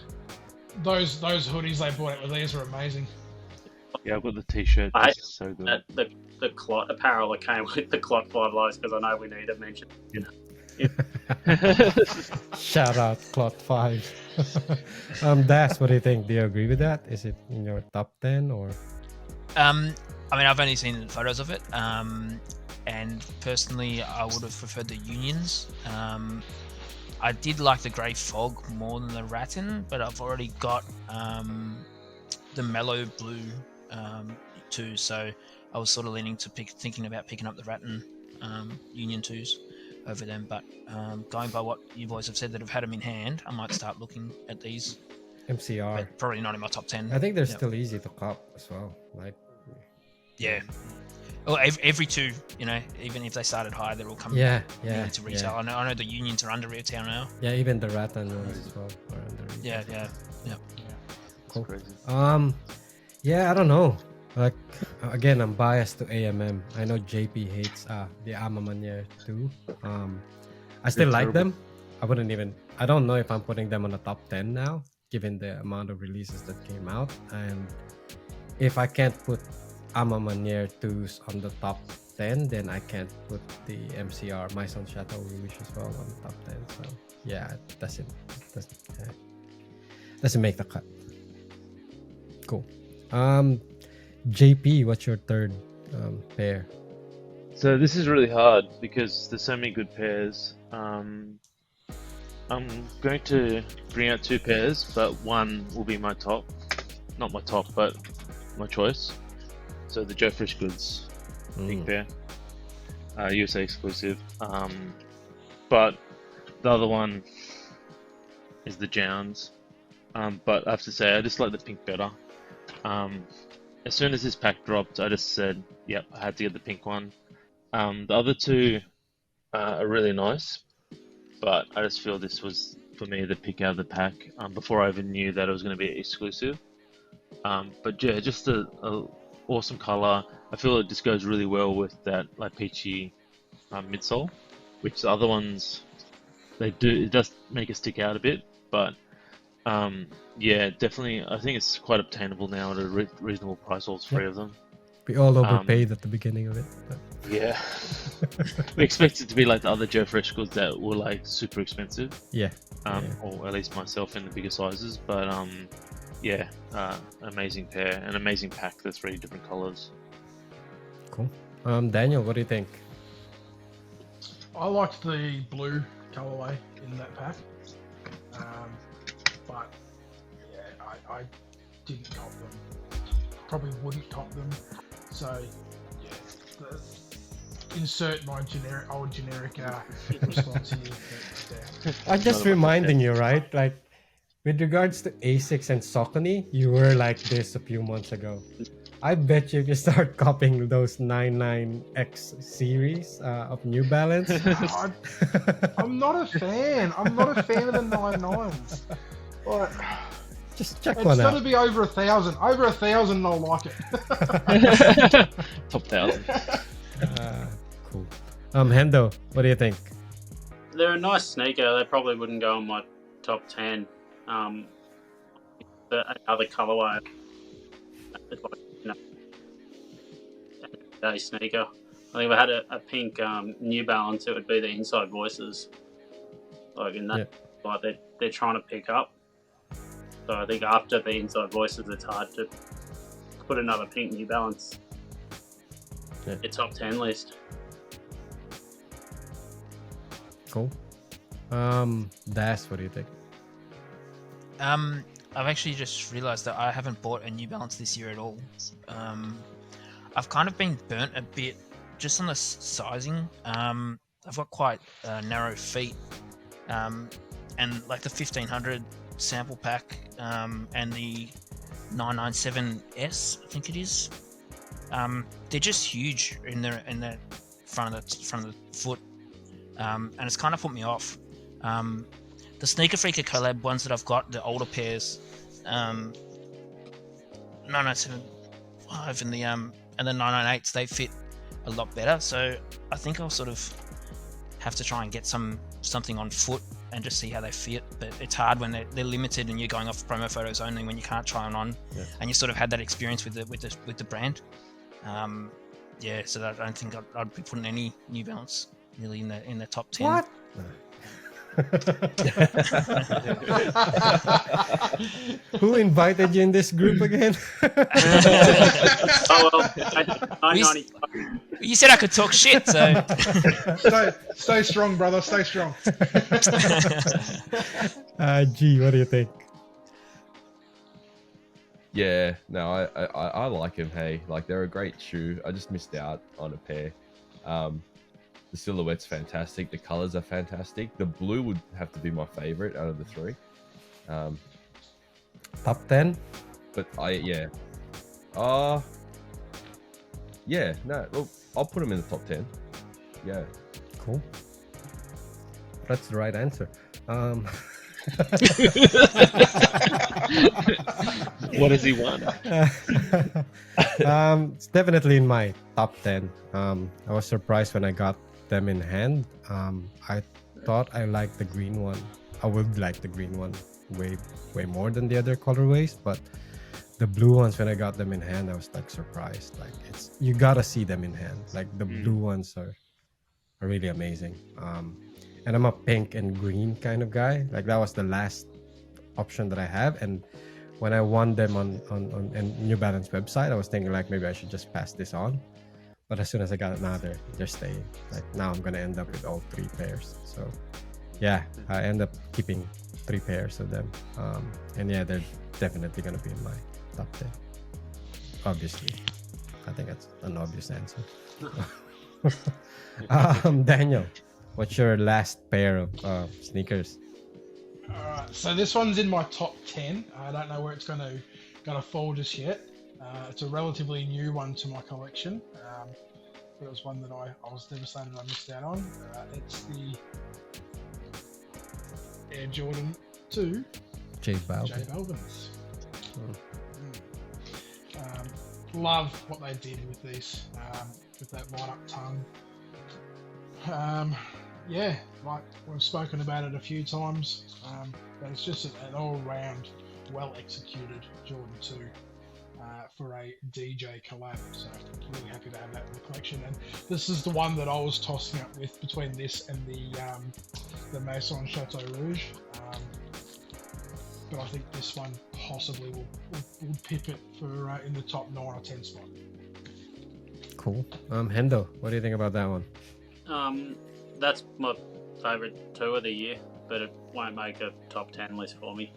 Those hoodies they bought out with these are amazing. Yeah, I've got the t-shirt. It's so good. The clot apparel that came with the clot 5 lows, because I know we need to mention. Shout out Clot 5. Das, what do you think? Do you agree with that? Is it in your top 10 or? I mean, I've only seen photos of it, and personally, I would have preferred the Unions. I did like the Grey Fog more than the Rattan, but I've already got the Mellow Blue too, so I was sort of leaning to thinking about picking up the Rattan Union 2s over them. But going by what you boys have said that have had them in hand, I might start looking at these. MCR. But probably not in my top 10. I think they're Yep. still easy to cop as well. Like, Yeah. Well, every two, even if they started high, they're all coming yeah, to retail. yeah. I know the Unions are under retail now. Yeah, even the Rattan ones as well are under retail. Yeah. Cool. Crazy. Yeah, I don't know. Like, again, I'm biased to AMM. I know JP hates the Armanier too. I still They're like terrible. them. I don't know if I'm putting them on the top 10 now, given the amount of releases that came out. And if I can't put Ama Manier 2s on the top 10, then I can't put the MCR Maison Chateau Rouge as well on the top 10. So yeah, it doesn't make the cut. Cool. JP, what's your third pair? So this is really hard because there's so many good pairs. I'm going to bring out two pairs, but one will be my top. Not my top, but my choice. So the Joe Fresh Goods pink pair, USA exclusive. But the other one is the Jounds. But I have to say, I just like the pink better. As soon as this pack dropped, I just said, yep, I had to get the pink one. The other two are really nice, but I just feel this was, for me, the pick out of the pack before I even knew that it was going to be exclusive. But yeah, just a awesome color. I feel it just goes really well with that like peachy midsole, which the other ones, it does make it stick out a bit, but yeah, definitely, I think it's quite obtainable now at a reasonable price, all three of them. We all overpaid at the beginning of it. But... Yeah. We expected it to be like the other Joe Fresh Goods that were like super expensive. Yeah. Or at least myself in the bigger sizes. But yeah, amazing pair, an amazing pack. The three different colors. Cool. Daniel, what do you think? I liked the blue colorway in that pack, but yeah, I didn't cop them. Probably wouldn't cop them. So yeah, insert my old generic response here. I'm just reminding you, right? Like, with regards to Asics and Saucony, you were like this a few months ago. I bet you if you start copying those 99X series of New Balance. I'm not a fan. I'm not a fan of the 99s. Like, just check it's one got out. to be over 1,000. Over 1,000, I'll like it. Top 1,000. Cool. Hendo, what do you think? They're a nice sneaker. They probably wouldn't go on my top 10. Another colorway. It's like, you know, a sneaker. I think if I had a pink New Balance, it would be the Inside Voices. Like in that, like they're trying to pick up. So I think after the Inside Voices, it's hard to put another pink New Balance. Yeah. Your top 10 list. Cool. Das, what do you think? I've actually just realized that I haven't bought a New Balance this year at all. I've kind of been burnt a bit just on the sizing. I've got quite narrow feet, and like the 1500 sample pack and the 997S, I think it is. They're just huge in the front of the foot, and it's kind of put me off. The Sneaker Freaker collab ones that I've got, the older pairs, 997.5 and the 998s, they fit a lot better. So I think I'll sort of have to try and get something on foot and just see how they fit. But it's hard when they're limited and you're going off promo photos only when you can't try them on, and you sort of had that experience with the brand. Yeah, so I don't think I'd be putting any New Balance really in the top 10. What? Who invited you in this group again? Oh well, 995. You said I could talk shit, so Stay strong, brother. Stay strong. G, what do you think? Yeah, no, I like them. Hey, like they're a great shoe. I just missed out on a pair. The silhouette's fantastic. The colors are fantastic. The blue would have to be my favorite out of the three. Top 10? But no, well, I'll put them in the top 10. Yeah. Cool. That's the right answer. What does he want? It's definitely in my top 10. I was surprised when I got them in hand. I thought I liked the green one. I would like the green one way more than the other colorways, but the blue ones, when I got them in hand, I was like surprised. Like you gotta see them in hand. Like the blue ones are really amazing. And I'm a pink and green kind of guy. Like that was the last option that I have. And when I won them on New Balance website, I was thinking like maybe I should just pass this on. But as soon as I got it, now they're staying. Like now I'm gonna end up with all 3 pairs. So yeah, I end up keeping 3 pairs of them. And yeah, they're definitely gonna be in my top 10. Obviously, I think that's an obvious answer. Daniel, what's your last pair of sneakers? Alright, so this one's in my top 10. I don't know where it's gonna fall just yet. It's a relatively new one to my collection, but it was one that I was devastated I missed out on. It's the Air Jordan 2 J Balvin. Balvin's. Love what they did with these, with that light up tongue. Yeah, like we've spoken about it a few times, but it's just an all-round, well-executed Jordan 2 for a DJ collab. So really happy to have that in the collection. And this is the one that I was tossing up with between this and the Maison Chateau Rouge. But I think this one possibly will pip it for in the top 9 or 10 spot. Cool. Hendo, what do you think about that one? That's my favourite 2 of the year, but it won't make a top 10 list for me.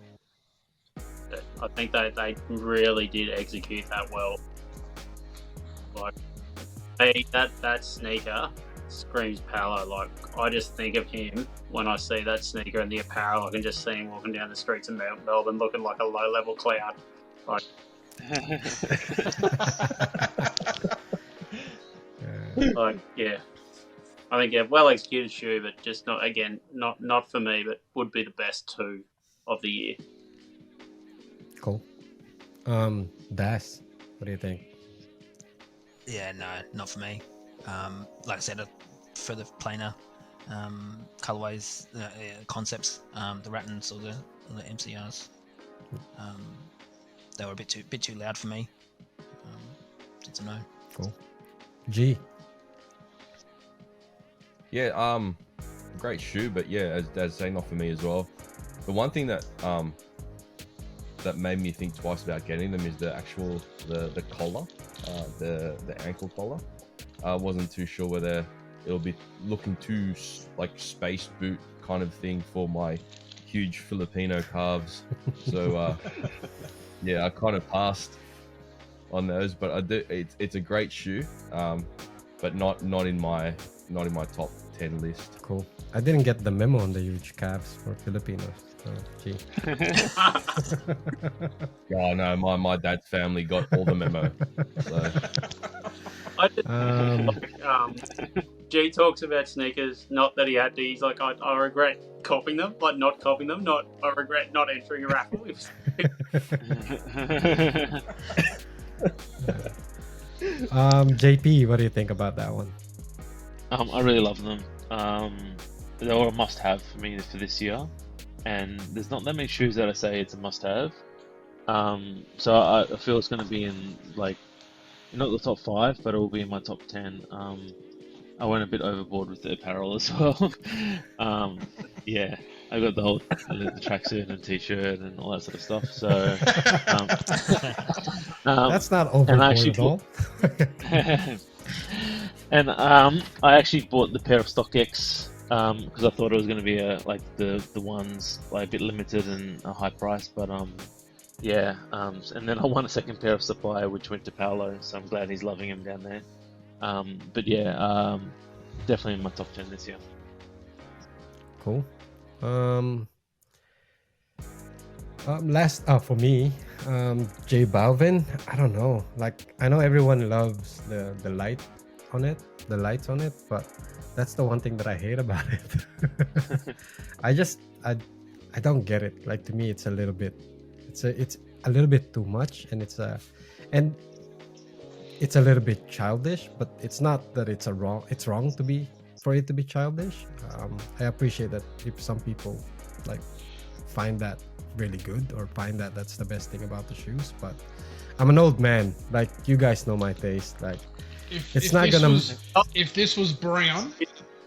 But I think they really did execute that well. Like, that sneaker screams Paolo. Like, I just think of him when I see that sneaker and the apparel. I can just see him walking down the streets of Melbourne looking like a low-level cloud. Like, yeah. I think, yeah, well-executed shoe, but just not for me, but would be the best 2 of the year. Cool. Das, what do you think? Yeah, no, not for me. Like I said, for the plainer colorways, concepts, the Ratons or the MCRs, they were a bit too loud for me. It's a no. Cool. G. Yeah, great shoe, but yeah, as saying, not for me as well. The one thing that that made me think twice about getting them is the actual the collar, the ankle collar. I wasn't too sure whether it'll be looking too like space boot kind of thing for my huge Filipino calves. So yeah, I kind of passed on those, but I do. It's a great shoe, but not in my top 10 list. Cool. I didn't get the memo on the huge calves for Filipinos. So, gee. Oh no, my dad's family got all the memo. So. I just, G talks about sneakers, not that he had to. He's like, I regret copying them, like not copying them. Not I regret not entering a raffle. JP, what do you think about that one? I really love them. They were a must-have for me for this year, and there's not that many shoes that I say it's a must-have. So I feel it's going to be in like not the top 5, but it will be in my top 10. I went a bit overboard with the apparel as well. Yeah, I got the whole the tracksuit and t-shirt and all that sort of stuff. So that's not overboard at all. And I actually bought the pair of StockX because I thought it was going to be like the ones like a bit limited and a high price, but yeah. And then I won a second pair of Sapphire, which went to Paolo, so I'm glad he's loving him down there. But yeah, definitely in my top 10 this year. Cool. Last for me, J Balvin. I don't know. Like I know everyone loves the light on it, but that's the one thing that I hate about it. I don't get it. Like to me, it's a little bit too much, and it's a little bit childish. But it's not that it's wrong for it to be childish. I appreciate that if some people like find that really good or find that that's the best thing about the shoes. But I'm an old man. Like, you guys know my taste. Like, it's not gonna. If this was brown,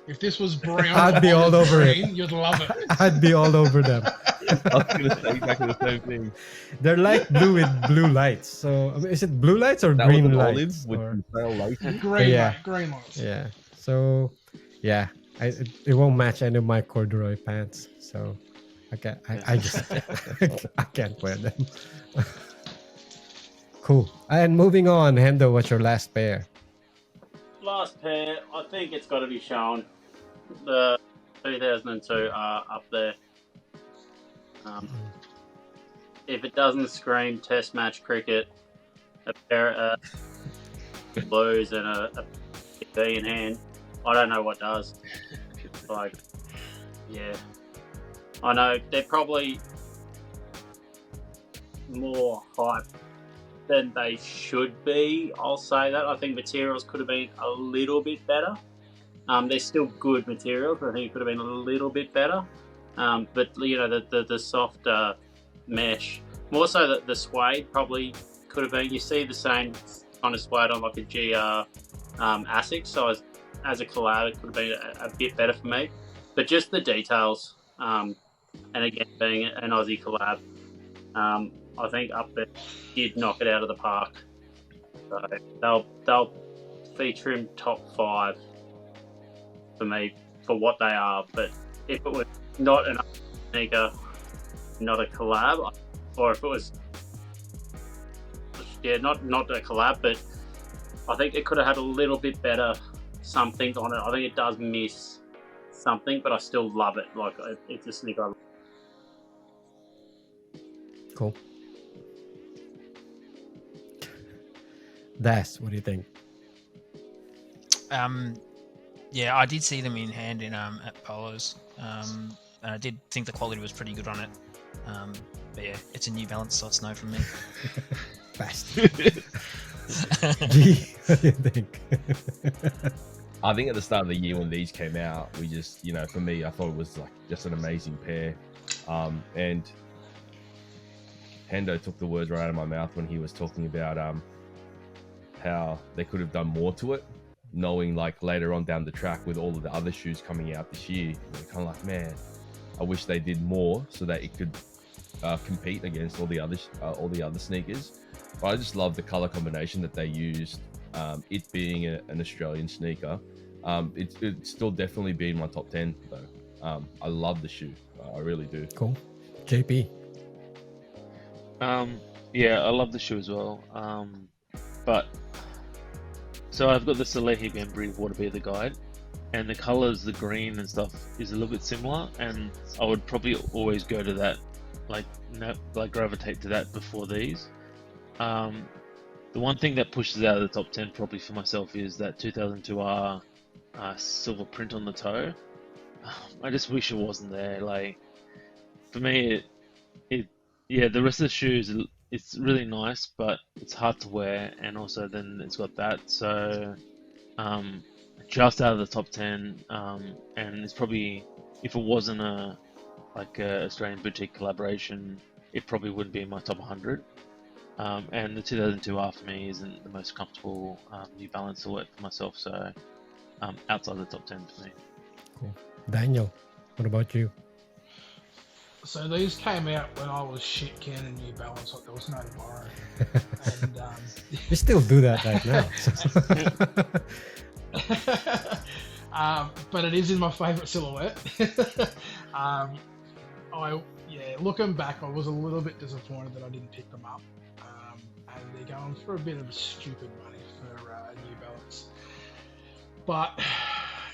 I'd be all over it. You'd love it. I'd be all over them. I was going to say exactly the same thing. They're like blue with blue lights. So I mean, is it blue lights or That was green an lights? olive with or- pale laces. Green Yeah. light, green lights. Yeah. So, yeah, it won't match any of my corduroy pants. So, I just I can't wear them. Cool. And moving on, Hendo, what's your last pair? Last pair, I think it's got to be shown. The 2002 are up there. If it doesn't scream Test match cricket, a pair of blues and a TV in hand, I don't know what does. Like, yeah, I know they're probably more hype than they should be. I'll say that. I think materials could have been a little bit better. They're still good materials, but I think it could have been a little bit better. But you know, the soft mesh, more so the suede probably could have been. You see the same kind of suede on like a GR Asics, so as a collab, it could have been a bit better for me. But just the details, and again being an Aussie collab, I think up there did knock it out of the park. So they'll feature in top 5 for me for what they are. But if it was not an sneaker, not a collab, or if it was not a collab, but I think it could have had a little bit better something on it. I think it does miss something, but I still love it. Like, it's a sneaker. Cool. Das, what do you think? Yeah, I did see them in hand in at Polos, and I did think the quality was pretty good on it. But yeah, it's a New Balance, so it's no from me. Fast. Gee, what do you think? I think at the start of the year when these came out, we just, you know, for me, I thought it was like just an amazing pair. And Hendo took the words right out of my mouth when he was talking about how they could have done more to it, knowing like later on down the track with all of the other shoes coming out this year, you're kind of like, man, I wish they did more so that it could compete against all the other sneakers. But I just love the color combination that they used. It being an Australian sneaker, it's still definitely been my top 10 though. I love the shoe, I really do. Cool. JP. Yeah, I love the shoe as well. But so I've got the Salehi Bembry Waterbeather Guide, and the colors, the green and stuff, is a little bit similar, and I would probably always go to that, like gravitate to that before these. The one thing that pushes out of the top 10 probably for myself is that 2002R silver print on the toe. I just wish it wasn't there. Like, for me, yeah, the rest of the shoes, it's really nice, but it's hard to wear, and also then it's got that. So, just out of the top 10, and it's probably, if it wasn't a Australian boutique collaboration, it probably wouldn't be in my top 100. And the 2002R for me isn't the most comfortable New Balance silhouette for myself, so outside the top 10 for me. Cool. Daniel, what about you? So these came out when I was shit canning New Balance, like there was no tomorrow. And You still do that right now. but it is in my favourite silhouette. Looking back, I was a little bit disappointed that I didn't pick them up. And they're going for a bit of stupid money for New Balance. But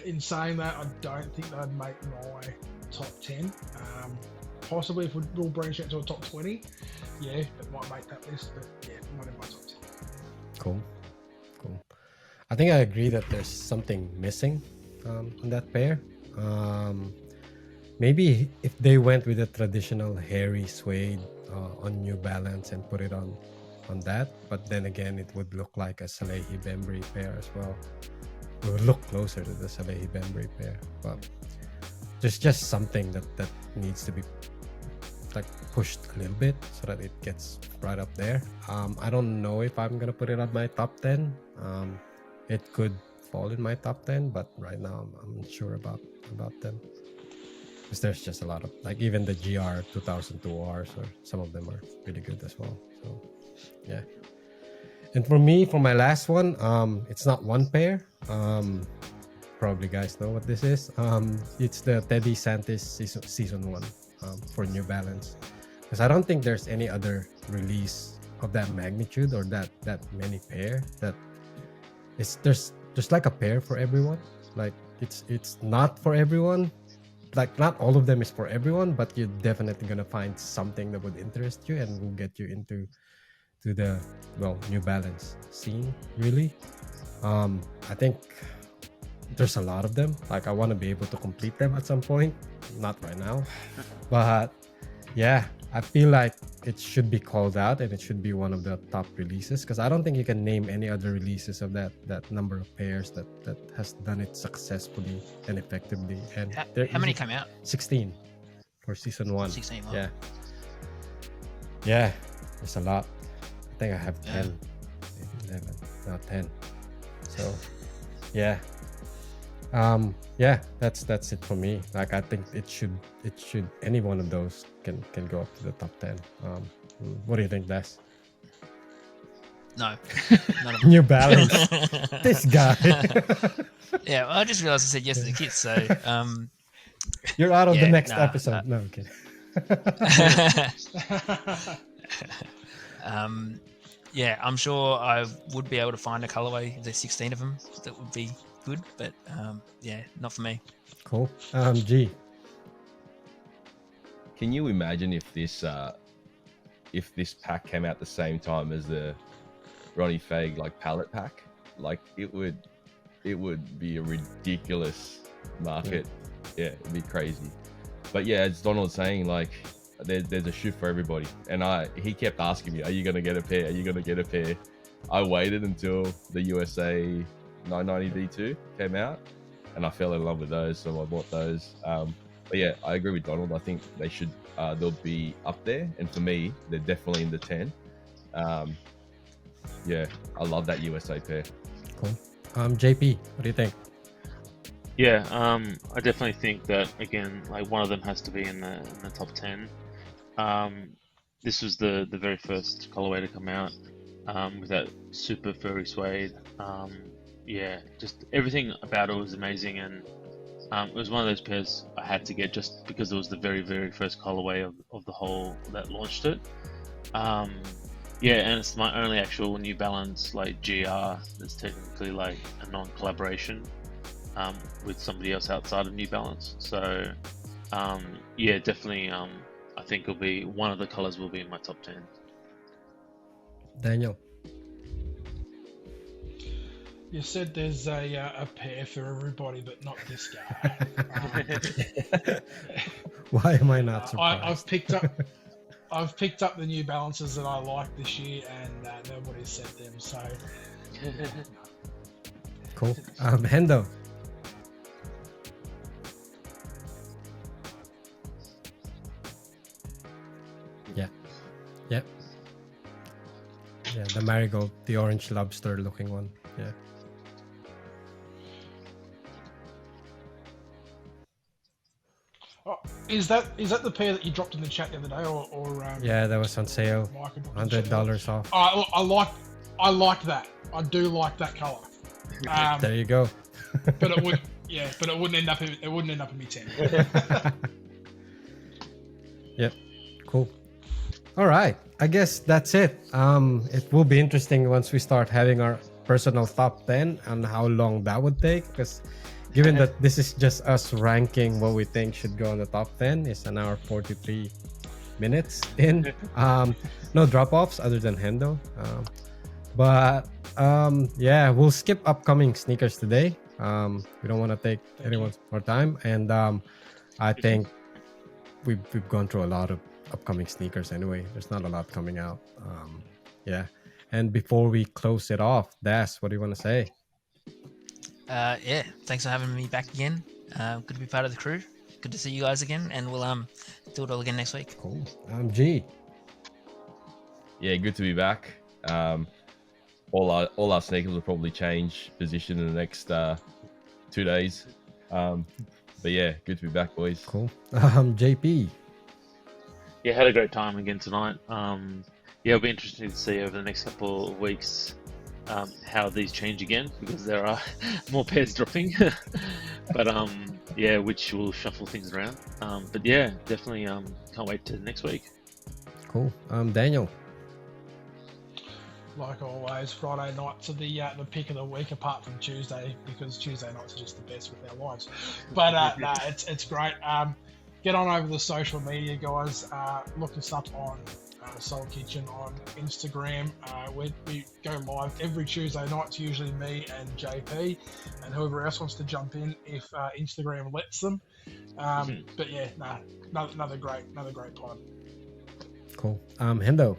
in saying that, I don't think they'd make my top 10. Possibly if we'll branch out to a top 20, yeah, it might make that list, but yeah, not in my top 10. Cool. I think I agree that there's something missing on that pair. Maybe if they went with a traditional hairy suede on New Balance and put it on that, but then again, it would look like a Salehi Bembry pair as well. It would look closer to the Salehi Bembry pair, but there's just something that needs to be like pushed a little bit so that it gets right up there. I don't know if I'm gonna put it on my top 10. It could fall in my top 10, but right now I'm unsure about them, because there's just a lot of, like, even the GR 2002Rs, or some of them are really good as well. So yeah. And for me, for my last one, it's not one pair. Probably guys know what this is. It's the Teddy Santis season 1 for New Balance, because I don't think there's any other release of that magnitude or that many pair that there's like a pair for everyone. Like it's not for everyone. Like not all of them is for everyone, but you're definitely gonna find something that would interest you and will get you into the New Balance scene, really. I think there's a lot of them. Like I want to be able to complete them at some point, not right now, but yeah, I feel like it should be called out and it should be one of the top releases, because I don't think you can name any other releases of that number of pairs that has done it successfully and effectively. And How many came out? 16 for season 1. 16. Wow. Yeah, there's a lot. I think I have 10, Yeah. maybe 11, not 10. So yeah, that's it for me. Like I think it should any one of those can go up to the top 10. What do you think, Des? No, none of them. New Balance. This guy. Yeah, well, I just realized I said yes to the kids, so You're out of the Yeah, next nah, episode. No, okay. yeah, I'm sure I would be able to find a colorway. There's 16 of them that would be good, but yeah, not for me. Cool. G. Can you imagine if this pack came out the same time as the Ronnie Fag like palette pack? Like it would be a ridiculous market. Yeah, it'd be crazy. But yeah, as Donald's saying, like there's a shoe for everybody. And he kept asking me, "Are you gonna get a pair? Are you gonna get a pair?" I waited until the USA 990 D2 came out, and I fell in love with those, so I bought those. But yeah, I agree with Donald. I think they should they'll be up there, and for me, they're definitely in the 10. Yeah, I love that USA pair. Cool. JP, what do you think? Yeah, I definitely think that again, like one of them has to be in the top 10. This was the very first colorway to come out with that super furry suede. Yeah, just everything about it was amazing, and it was one of those pairs I had to get just because it was the very first colorway of the whole that launched it. Yeah, and it's my only actual New Balance like GR that's technically like a non-collaboration with somebody else outside of New Balance. So yeah, definitely I think it'll be one of the colors will be in my top 10. Daniel. You said there's a pair for everybody, but not this guy. Why am I not surprised? I've picked up the New Balances that I like this year, and nobody said them. So Cool. Hendo. Yeah. Yeah, the marigold, the orange lobster looking one. Yeah. oh, is that the pair that you dropped in the chat the other day, or Yeah, that was on sale. Micah dropped in the chat? $100 off. I like that. I do like that color. There you go. But it wouldn't end up in me 10. Yep. Cool. All right. I guess that's it. It will be interesting once we start having our personal top 10 and how long that would take, because given that this is just us ranking what we think should go on the top 10, it's an hour 43 minutes in. No drop-offs other than Hendo. But yeah, we'll skip upcoming sneakers today. We don't want to take anyone's more time, and I think we've gone through a lot of upcoming sneakers anyway. There's not a lot coming out. Yeah. And before we close it off, Das, what do you want to say? Yeah, thanks for having me back again. Good to be part of the crew. Good to see you guys again, and we'll do it all again next week. Cool. G. Yeah, good to be back. All our sneakers will probably change position in the next 2 days. But yeah, good to be back, boys. Cool. JP. Yeah, had a great time again tonight. Yeah, it'll be interesting to see over the next couple of weeks how these change again, because there are more pairs dropping. But yeah, which will shuffle things around. But yeah, definitely can't wait to next week. Cool. Daniel. Like always, Friday nights are the pick of the week, apart from Tuesday, because Tuesday nights are just the best with our lives. But no, it's great. Get on over the social media, guys. Look us up on Soul Kitchen on Instagram. We go live every Tuesday night. It's usually me and JP, and whoever else wants to jump in if Instagram lets them. But yeah, another great pod. Cool. Hendo.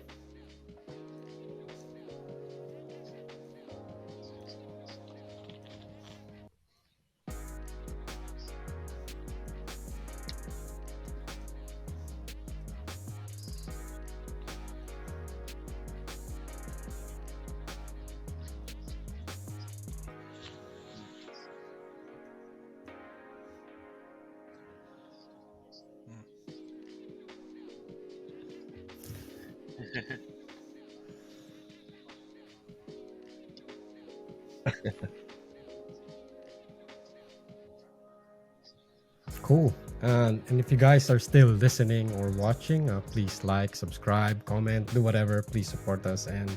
Cool. And if you guys are still listening or watching, please like, subscribe, comment, do whatever. Please support us, and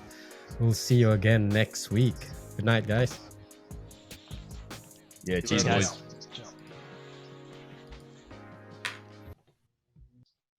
we'll see you again next week. Good night, guys. Yeah, cheers, guys. boys.